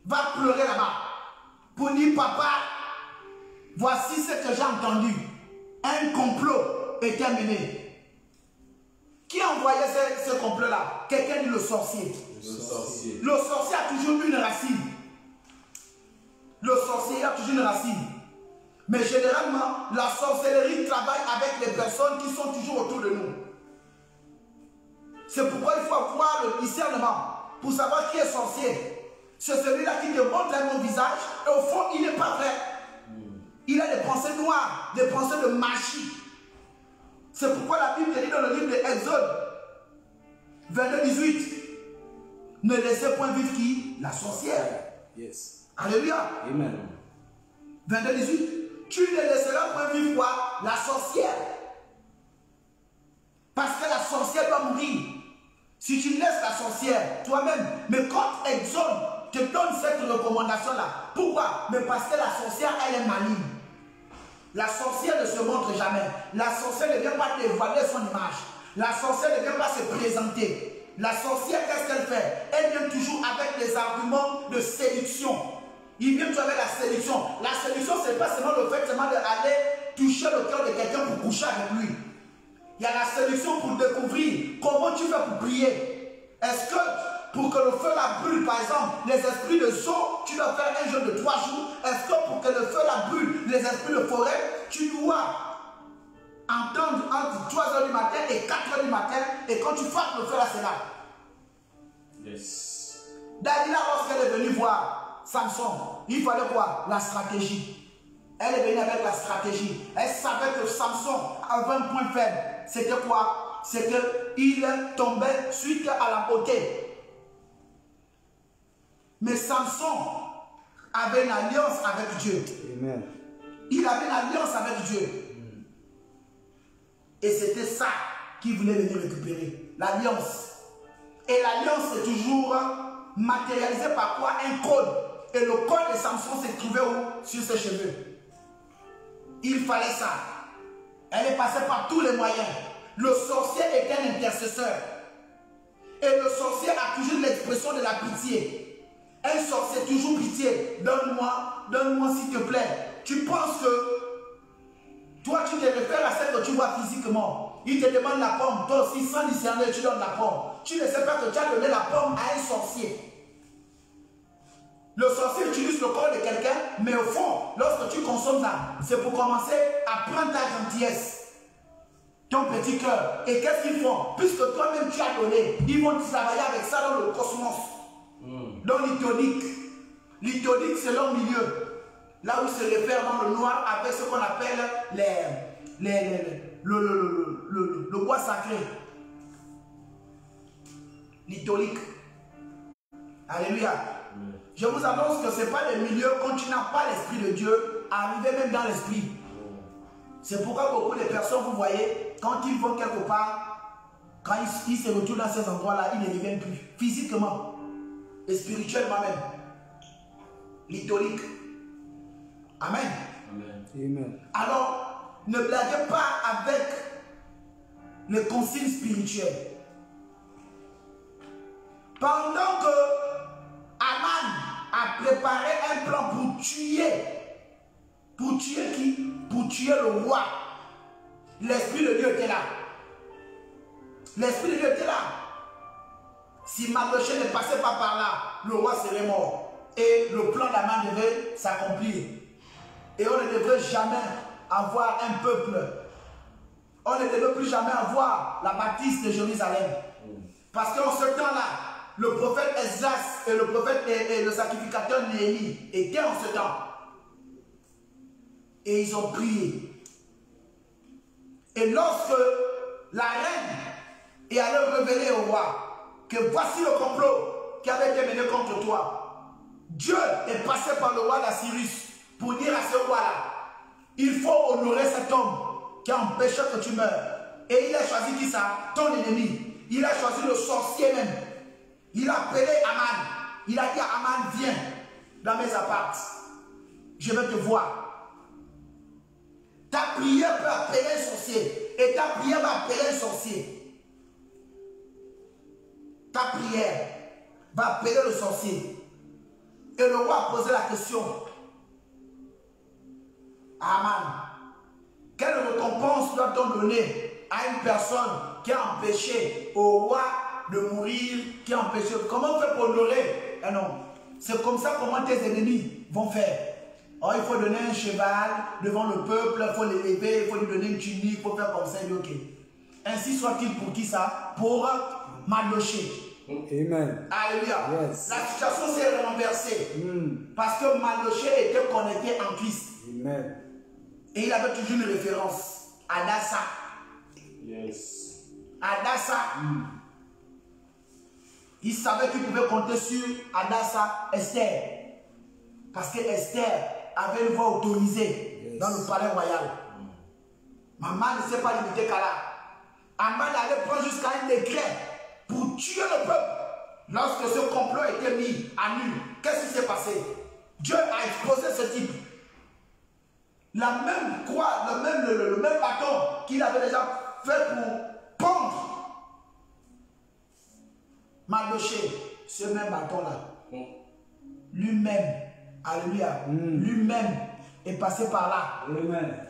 Va pleurer là-bas pour dire, papa, voici ce que j'ai entendu. Un complot est terminé. Qui a envoyé ce complot-là? Quelqu'un dit le sorcier. Le sorcier a toujours une racine. Le sorcier a toujours une racine. Mais généralement, la sorcellerie travaille avec les personnes qui sont toujours autour de nous. C'est pourquoi il faut avoir le discernement pour savoir qui est sorcier. C'est celui-là qui te montre un bon visage et au fond, il n'est pas vrai. Il a des pensées noires, des pensées de magie. C'est pourquoi la Bible dit dans le livre de Exode 22-18, ne laissez point vivre qui? La sorcière. Yes. Alléluia. Amen. 22-18, tu ne laisseras point vivre quoi? La sorcière. Parce que la sorcière doit mourir. Si tu laisses la sorcière toi-même, mais quand Exode te donne cette recommandation-là, pourquoi? Mais parce que la sorcière, elle est maligne. La sorcière ne se montre jamais. La sorcière ne vient pas dévoiler son image. La sorcière ne vient pas se présenter. La sorcière, qu'est-ce qu'elle fait? Elle vient toujours avec des arguments de séduction. Il vient toujours avec la séduction. La séduction, ce n'est pas seulement le fait d'aller toucher le cœur de quelqu'un pour coucher avec lui. Il y a la séduction pour découvrir comment tu fais pour prier. Est-ce que pour que le feu la brûle, par exemple, les esprits de zoo, tu dois faire un jeûne de 3 jours. Est-ce que pour que le feu la brûle, les esprits de forêt, tu dois entendre entre 3 h du matin et 4 h du matin, et quand tu frappes le feu là, c'est là. Yes. Dalila, lorsqu'elle est venue voir Samson, il fallait quoi? La stratégie. Elle est venue avec la stratégie. Elle savait que Samson avait un point faible. C'était quoi? C'est qu'il tombait suite à la beauté. Mais Samson avait une alliance avec Dieu. Amen. Il avait une alliance avec Dieu. Et c'était ça qu'il voulait venir récupérer. L'alliance. Et l'alliance est toujours matérialisée par quoi? Un code. Et le code de Samson s'est trouvé où? Sur ses cheveux. Il fallait ça. Elle est passée par tous les moyens. Le sorcier est un intercesseur. Et le sorcier a toujours l'expression de la pitié. Un sorcier, toujours pitié. Donne-moi s'il te plaît. Tu penses que toi tu te réfères à celle que tu vois physiquement. Il te demande la pomme. Toi aussi, sans discerner, tu donnes la pomme. Tu ne sais pas que tu as donné la pomme à un sorcier. Le sorcier utilise le corps de quelqu'un, mais au fond, lorsque tu consommes ça, c'est pour commencer à prendre ta gentillesse, ton petit cœur. Et qu'est-ce qu'ils font? Puisque toi-même tu as donné, ils vont travailler avec ça dans le cosmos. Dans l'itonique. L'itonique, c'est leur milieu. Là où ils se réfèrent dans le noir avec ce qu'on appelle le bois sacré. L'itonique. Alléluia. Je vous annonce que ce n'est pas le milieu quand tu n'as pas l'Esprit de Dieu, arriver même dans l'Esprit. C'est pourquoi beaucoup de personnes, vous voyez, quand ils vont quelque part, quand ils se retrouvent dans ces endroits-là, ils ne reviennent plus. Physiquement et spirituellement même. L'itonique. Amen. Amen. Alors, ne blaguez pas avec les consignes spirituelles. Pendant que Aman a préparé un plan pour tuer qui? Pour tuer le roi. L'Esprit de Dieu était là. L'Esprit de Dieu était là. Si Mardochée ne passait pas par là, le roi serait mort. Et le plan d'Aman devait s'accomplir. Et on ne devrait jamais avoir un peuple. On ne devait plus jamais avoir la bâtisse de Jérusalem. Parce qu'en ce temps-là, le prophète Esdras et le prophète et le sacrificateur Néhémie étaient en ce temps. Et ils ont prié. Et lorsque la reine est allée révéler au roi que voici le complot qui avait été mené contre toi, Dieu est passé par le roi d'Assyrus pour dire à ce roi-là, il faut honorer cet homme qui a empêché que tu meurs. Et il a choisi qui ça? Ton ennemi. Il a choisi le sorcier même. Il a appelé Aman. Il a dit à Aman, viens dans mes apparts. Je vais te voir. Ta prière peut appeler un sorcier. Et ta prière va appeler un sorcier. Ta prière va appeler le sorcier. Et le roi a posé la question à Aman. Quelle récompense doit-on donner à une personne qui a empêché au roi de mourir, qui a empêché... Comment on fait pour honorer un homme? C'est comme ça comment tes ennemis vont faire. Oh, il faut donner un cheval devant le peuple, il faut l'élever, il faut lui donner une tunique, il faut faire comme ça, il dit ok. Ainsi soit-il pour qui ça? Pour Mardochée. Amen. Alléluia. Yes. La situation s'est renversée. Parce que Mardochée était connecté en Christ. Amen. Et il avait toujours une référence. Adassa. Yes. Adassa. Il savait qu'il pouvait compter sur Adassa, Esther. Parce que Esther avait une voix autorisée dans le palais royal. Maman ne s'est pas limitée qu'à là. Aman allait prendre jusqu'à un décret pour tuer le peuple. Lorsque ce complot a été mis à nu, qu'est-ce qui s'est passé? Dieu a exposé ce type. La même croix, le même bâton qu'il avait déjà fait pour pendre Mardochée, ce même bâton-là, lui-même, alléluia, lui-même est passé par là. Amen.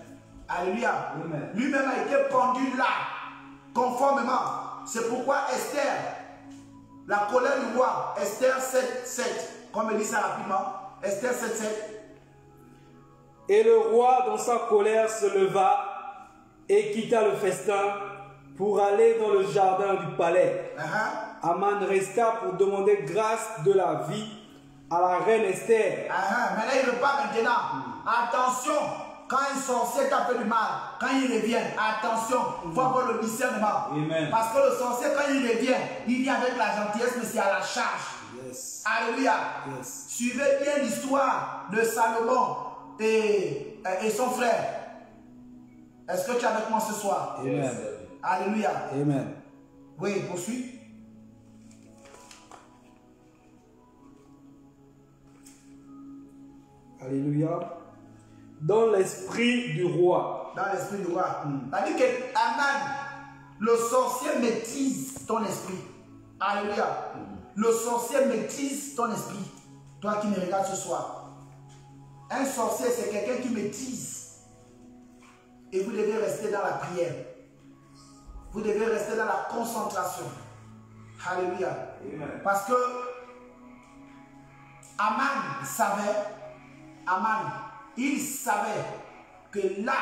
Alléluia. Lui-même a été pendu là, conformément. C'est pourquoi Esther, la colère du roi, Esther 7:7, comme elle dit ça rapidement, Esther 7:7. Et le roi, dans sa colère, se leva et quitta le festin pour aller dans le jardin du palais. Aman resta pour demander grâce de la vie à la reine Esther. Maintenant, il repart maintenant. Attention, quand un sorcier t'a fait du mal, quand il revient, attention, il faut avoir le discernement. Amen. Parce que le sorcier, quand il revient, il vient avec la gentillesse, mais c'est à la charge. Yes. Alléluia. Yes. Suivez bien l'histoire de Salomon et son frère. Est-ce que tu es avec moi ce soir? Amen. Alléluia. Amen. Oui, poursuis. Alléluia. Dans l'esprit du roi. Dans l'esprit du roi. C'est-à-dire que Aman, le sorcier maîtrise ton esprit. Alléluia. Le sorcier maîtrise ton esprit. Toi qui me regardes ce soir. Un sorcier, c'est quelqu'un qui maîtrise. Et vous devez rester dans la prière. Vous devez rester dans la concentration. Alléluia. Parce que Aman il savait que là,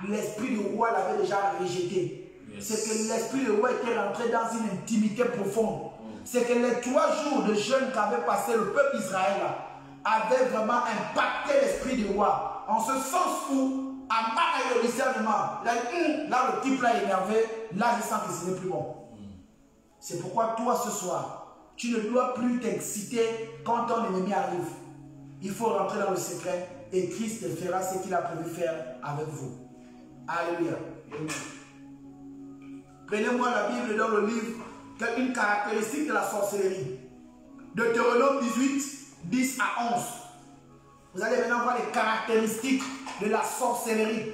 l'esprit du roi l'avait déjà rejeté. C'est que l'esprit du roi était rentré dans une intimité profonde. C'est que les 3 jours de jeûne qu'avait passé le peuple d'Israël avaient vraiment impacté l'esprit du roi. En ce sens où Aman a eu le discernement. Il a dit, là le type là est énervé, là je sens que ce n'est plus bon. C'est pourquoi toi ce soir, tu ne dois plus t'exciter quand ton ennemi arrive. Il faut rentrer dans le secret et Christ fera ce qu'il a prévu faire avec vous. Alléluia. Prenez-moi la Bible dans le livre, une caractéristique de la sorcellerie. Deutéronome 18, 10 à 11. Vous allez maintenant voir les caractéristiques de la sorcellerie.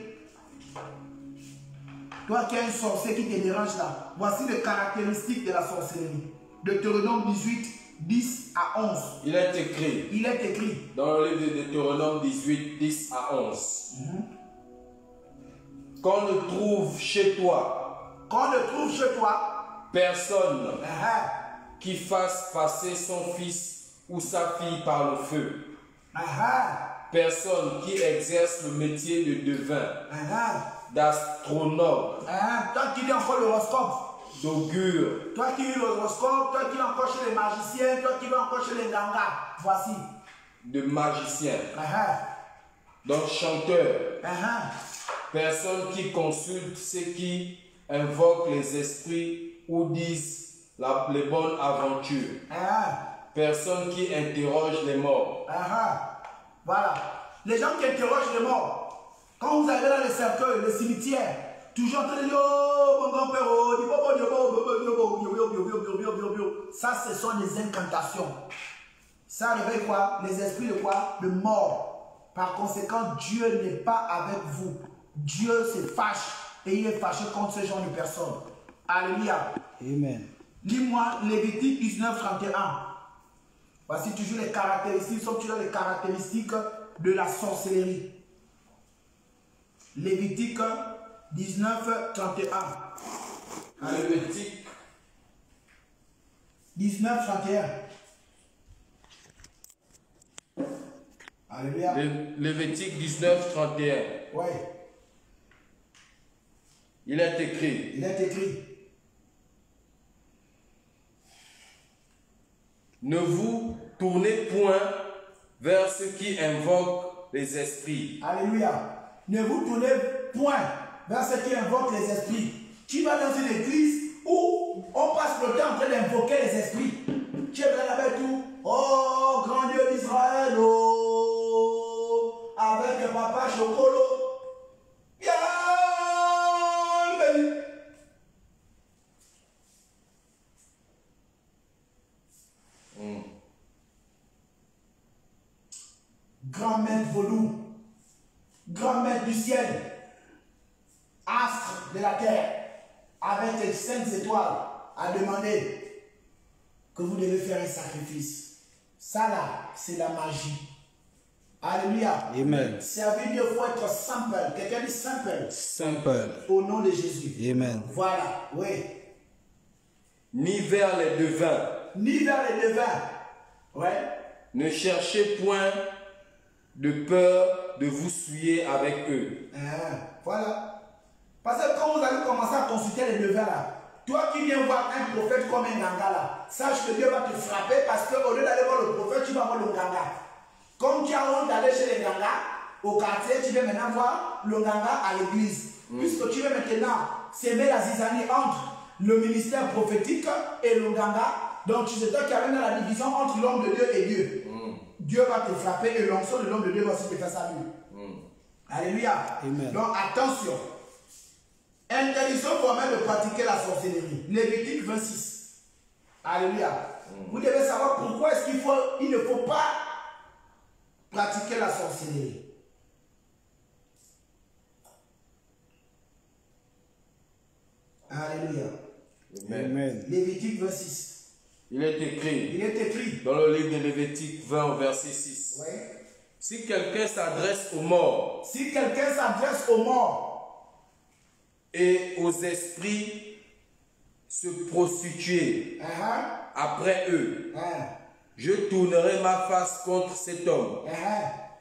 Toi qui as un sorcier qui te dérange là, voici les caractéristiques de la sorcellerie. Deutéronome 18, 10 à 11. Il est écrit. Il est écrit. Dans le livre de Deutéronome 18, 10 à 11. Qu'on ne trouve chez toi. Qu'on ne trouve chez toi. Personne qui fasse passer son fils ou sa fille par le feu. Personne qui exerce le métier de devin, d'astronome, toi qui lis encore l'horoscope, d'augure, toi qui lis l'horoscope, toi qui lis encore chez les magiciens, toi qui vas encore chez les gangas, voici. de magicien, d'enchanteur, personne qui consulte ceux qui invoquent les esprits ou disent les bonnes aventures. Personne qui interroge les morts. Voilà. Les gens qui interrogent les morts. Quand vous allez dans les cercueils, les cimetières, toujours en train de dire oh, mon grand-père, ça, ce sont des incantations. Ça réveille quoi? Les esprits de quoi? De mort. Par conséquent, Dieu n'est pas avec vous. Dieu se fâche et il est fâché contre ce genre de personnes. Alléluia. Amen. Lis-moi Lévitique 19, 31. Voici toujours les caractéristiques, sont toujours les caractéristiques de la sorcellerie. Lévitique 19, 31. Lévitique 19, 31. Alléluia. Lévitique 19, 31. Oui. Il est écrit. Il est écrit. Ne vous tournez point vers ceux qui invoquent les esprits. Alléluia. Ne vous tournez point vers ceux qui invoquent les esprits. Tu vas dans une église où on passe le temps en train d'invoquer les esprits. Tu es là avec tout. Oh, grand Dieu d'Israël, oh, avec papa Chocolo. Bien béni. Grand maître vaudou, grand maître du ciel, astre de la terre, avec les 5 étoiles, a demandé que vous devez faire un sacrifice. Ça là, c'est la magie. Alléluia. Amen. Servir Dieu, il faut être simple. Quelqu'un dit simple. Simple. Au nom de Jésus. Amen. Voilà, oui. Ni vers les devins. Ni vers les devins. Ouais. Ne cherchez point de peur de vous souiller avec eux. Voilà. Parce que quand vous allez commencer à consulter les devins là, toi qui viens voir un prophète comme un ganga là, sache que Dieu va te frapper parce qu'au lieu d'aller voir le prophète, tu vas voir le ganga. Comme tu as honte d'aller chez les gangas, au quartier, tu vas maintenant voir le ganga à l'église. Puisque tu veux maintenant s'aimer la zizanie entre le ministère prophétique et le ganga. Donc tu sais toi qui arrives dans la division entre l'homme de Dieu et Dieu. Dieu va te frapper et l'onction de l'homme de Dieu va aussi te faire salut. Alléluia. Amen. Donc attention. Interdiction formelle de pratiquer la sorcellerie. Lévitique 26. Alléluia. Vous devez savoir pourquoi est-ce qu'il ne faut pas pratiquer la sorcellerie. Alléluia. Amen. Lévitique 26. Il est écrit. Il est écrit. Dans le livre de Lévitique 20, verset 6. Oui. Si quelqu'un s'adresse aux morts. Si quelqu'un s'adresse aux morts. Et aux esprits se prostituer après eux. Je tournerai ma face contre cet homme.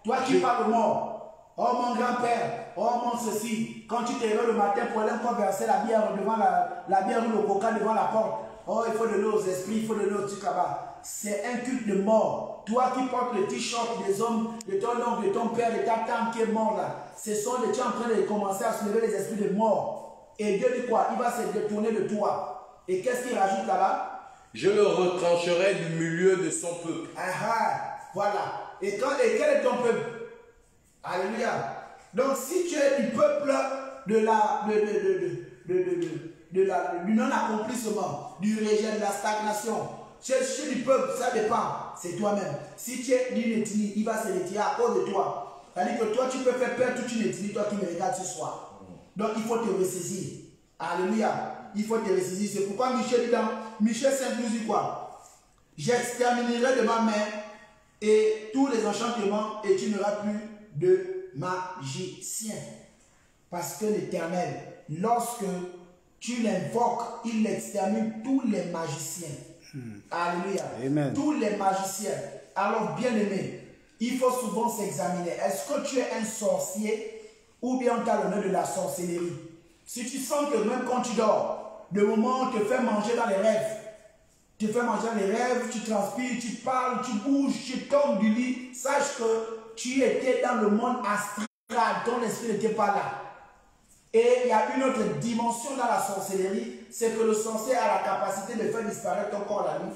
Toi qui parles mort, oh mon grand-père, oh mon ceci, quand tu te réveilles le matin pour aller encore verser la bière devant la bière ou le coca devant la porte, oh il faut de l'eau aux esprits, il faut de l'eau au truc là-bas. C'est un culte de mort. Toi qui portes le t-shirt des hommes, de ton oncle, de ton père, de ta tante qui est mort là, tu es en train de commencer à soulever les esprits de mort. Et Dieu dit quoi? Il va se détourner de toi. Et qu'est-ce qu'il rajoute là-bas? Je le retrancherai du milieu de son peuple. Voilà. Et quel est ton peuple? Alléluia. Donc si tu es du peuple du non-accomplissement, du rejet, de la stagnation, tu es du peuple, ça dépend, c'est toi-même. Si tu es d'une ethnie, il va se retirer à cause de toi. C'est-à-dire que toi, tu peux faire perdre toute une ethnie, toi qui me regardes ce soir. Donc il faut te ressaisir. Alléluia. Il faut te ressaisir. C'est pourquoi Michel dit dans Michel 5 nous dit quoi? J'exterminerai de ma main et tous les enchantements et tu n'auras plus de magicien. Parce que l'Éternel, lorsque tu l'invoques, il extermine tous les magiciens. Alléluia. Amen. Tous les magiciens. Alors bien aimé, il faut souvent s'examiner. Est-ce que tu es un sorcier ou bien tu as le nœud de la sorcellerie? Si tu sens que même quand tu dors, le moment où on te fait manger dans les rêves, tu fais manger dans les rêves, tu transpires, tu parles, tu bouges, tu tombes du lit, sache que tu étais dans le monde astral, ton esprit n'était pas là. Et il y a une autre dimension dans la sorcellerie, c'est que le sorcier a la capacité de faire disparaître ton corps la nuit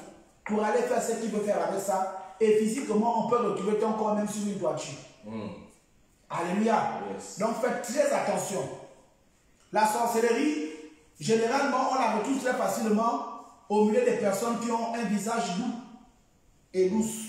pour aller faire ce qu'il veut faire avec ça. Et physiquement, on peut retrouver ton corps même sur une toiture. Alléluia. Yes. Donc faites très attention. La sorcellerie, généralement, on la retrouve très facilement au milieu des personnes qui ont un visage doux et douce.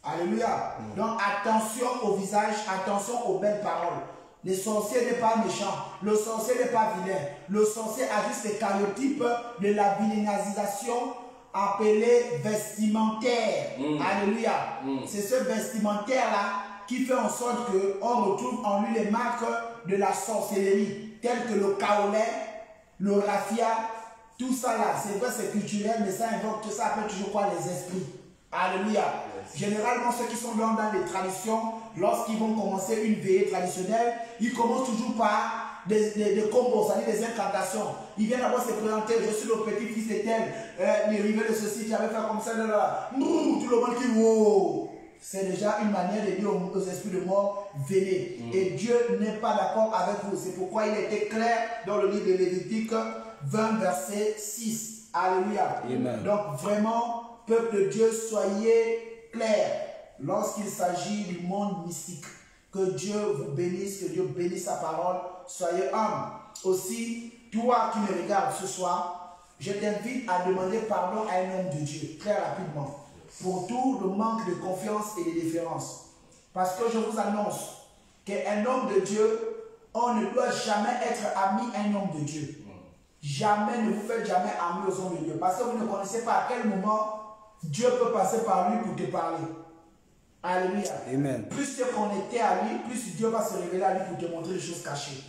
Alléluia. Donc attention au visage, attention aux belles paroles. Le sorcier n'est pas méchant, le sorcier n'est pas vilain. Le sorcier a juste les cariotypes de la vilainasisation appelée vestimentaire. Alléluia. C'est ce vestimentaire-là qui fait en sorte qu'on retrouve en lui les marques de la sorcellerie, telles que le kaolin, le raffia, tout ça là. C'est vrai, c'est culturel, mais ça invoque, ça appelle toujours quoi? Les esprits. Alléluia. Généralement, ceux qui sont dans les traditions, lorsqu'ils vont commencer une veillée traditionnelle, ils commencent toujours par des combos, c'est-à-dire des incantations. Ils viennent d'abord se présenter, je suis le petit-fils de tel, l'héritier de ceci, j'avais fait comme ça, là. Tout le monde qui, wow. C'est déjà une manière de dire aux esprits de mort, venez. Et Dieu n'est pas d'accord avec vous. C'est pourquoi il était clair dans le livre de Lévitique 20, verset 6. Alléluia. Amen. Donc vraiment, peuple de Dieu, soyez clairs lorsqu'il s'agit du monde mystique. Que Dieu vous bénisse, que Dieu bénisse sa parole. Soyez humbles. Aussi, toi qui me regardes ce soir, je t'invite à demander pardon à un homme de Dieu, très rapidement, pour tout le manque de confiance et de déférence. Parce que je vous annonce qu'un homme de Dieu, on ne doit jamais être ami à un homme de Dieu. Jamais, ne vous faites jamais ami aux hommes de Dieu. Parce que vous ne connaissez pas à quel moment Dieu peut passer par lui pour te parler. Alléluia. Amen. Plus tu es connecté à lui, plus Dieu va se révéler à lui pour te montrer des choses cachées.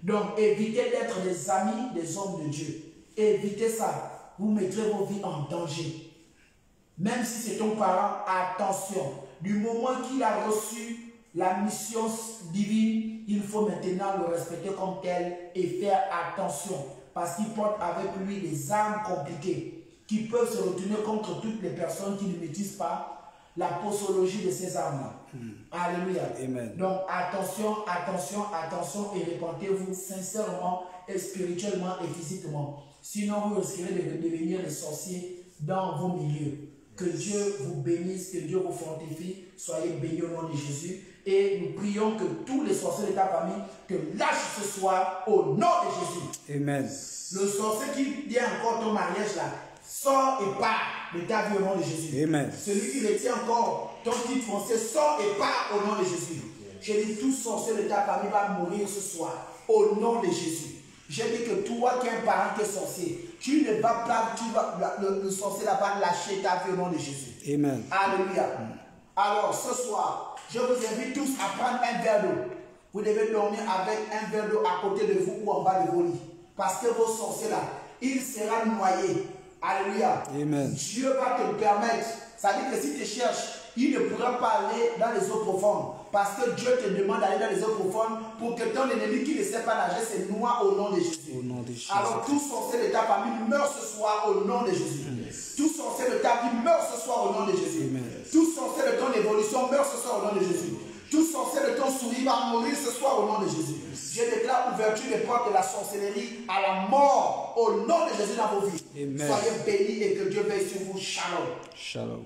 Donc évitez d'être des amis des hommes de Dieu. Évitez ça. Vous mettrez vos vies en danger. Même si c'est ton parent, attention. Du moment qu'il a reçu la mission divine, il faut maintenant le respecter comme tel et faire attention. Parce qu'il porte avec lui des armes compliquées qui peuvent se retourner contre toutes les personnes qui ne maîtrisent pas la posologie de ces armes-là. Alléluia. Amen. Donc attention, attention, attention et répentez-vous sincèrement et spirituellement et physiquement. Sinon vous risquerez de devenir des sorciers dans vos milieux. Que Dieu vous bénisse, que Dieu vous fortifie. Soyez bénis au nom de Jésus. Et nous prions que tous les sorciers de ta famille te lâchent ce soir au nom de Jésus. Amen. Le sorcier qui vient encore ton mariage là, sort et part de ta vie au nom de Jésus. Amen. Celui qui retient encore ton titre foncier, sort et part au nom de Jésus. J'ai dit, tout sorcier de ta famille va mourir ce soir au nom de Jésus. J'ai dit que toi qui es un parent qui est sorcier, tu ne vas pas, le sorcier là va lâcher ta vie au nom de Jésus. Amen. Alléluia. Alors ce soir, je vous invite tous à prendre un verre d'eau. Vous devez dormir avec un verre d'eau à côté de vous ou en bas de vos lits. Parce que vos sorciers là, il sera noyé. Alléluia. Amen. Dieu va te permettre. Ça dit que si tu cherches, il ne pourra pas aller dans les eaux profondes. Parce que Dieu te demande d'aller dans les eaux profondes pour que ton ennemi qui ne sait pas nager se noie au nom de Jésus. Au nom de Jésus. Alors tout sorcier de ta famille meurt ce soir au nom de Jésus. Tout sorcier de ta vie meurt ce soir au nom de Jésus. Amen. Tout sorcier de ton évolution meurt ce soir au nom de Jésus. Tout sorcier de ton sourire va mourir ce soir au nom de Jésus. Je déclare ouverture des portes de la sorcellerie à la mort au nom de Jésus dans vos vies. Amen. Soyez bénis et que Dieu veille sur vous. Shalom. Shalom.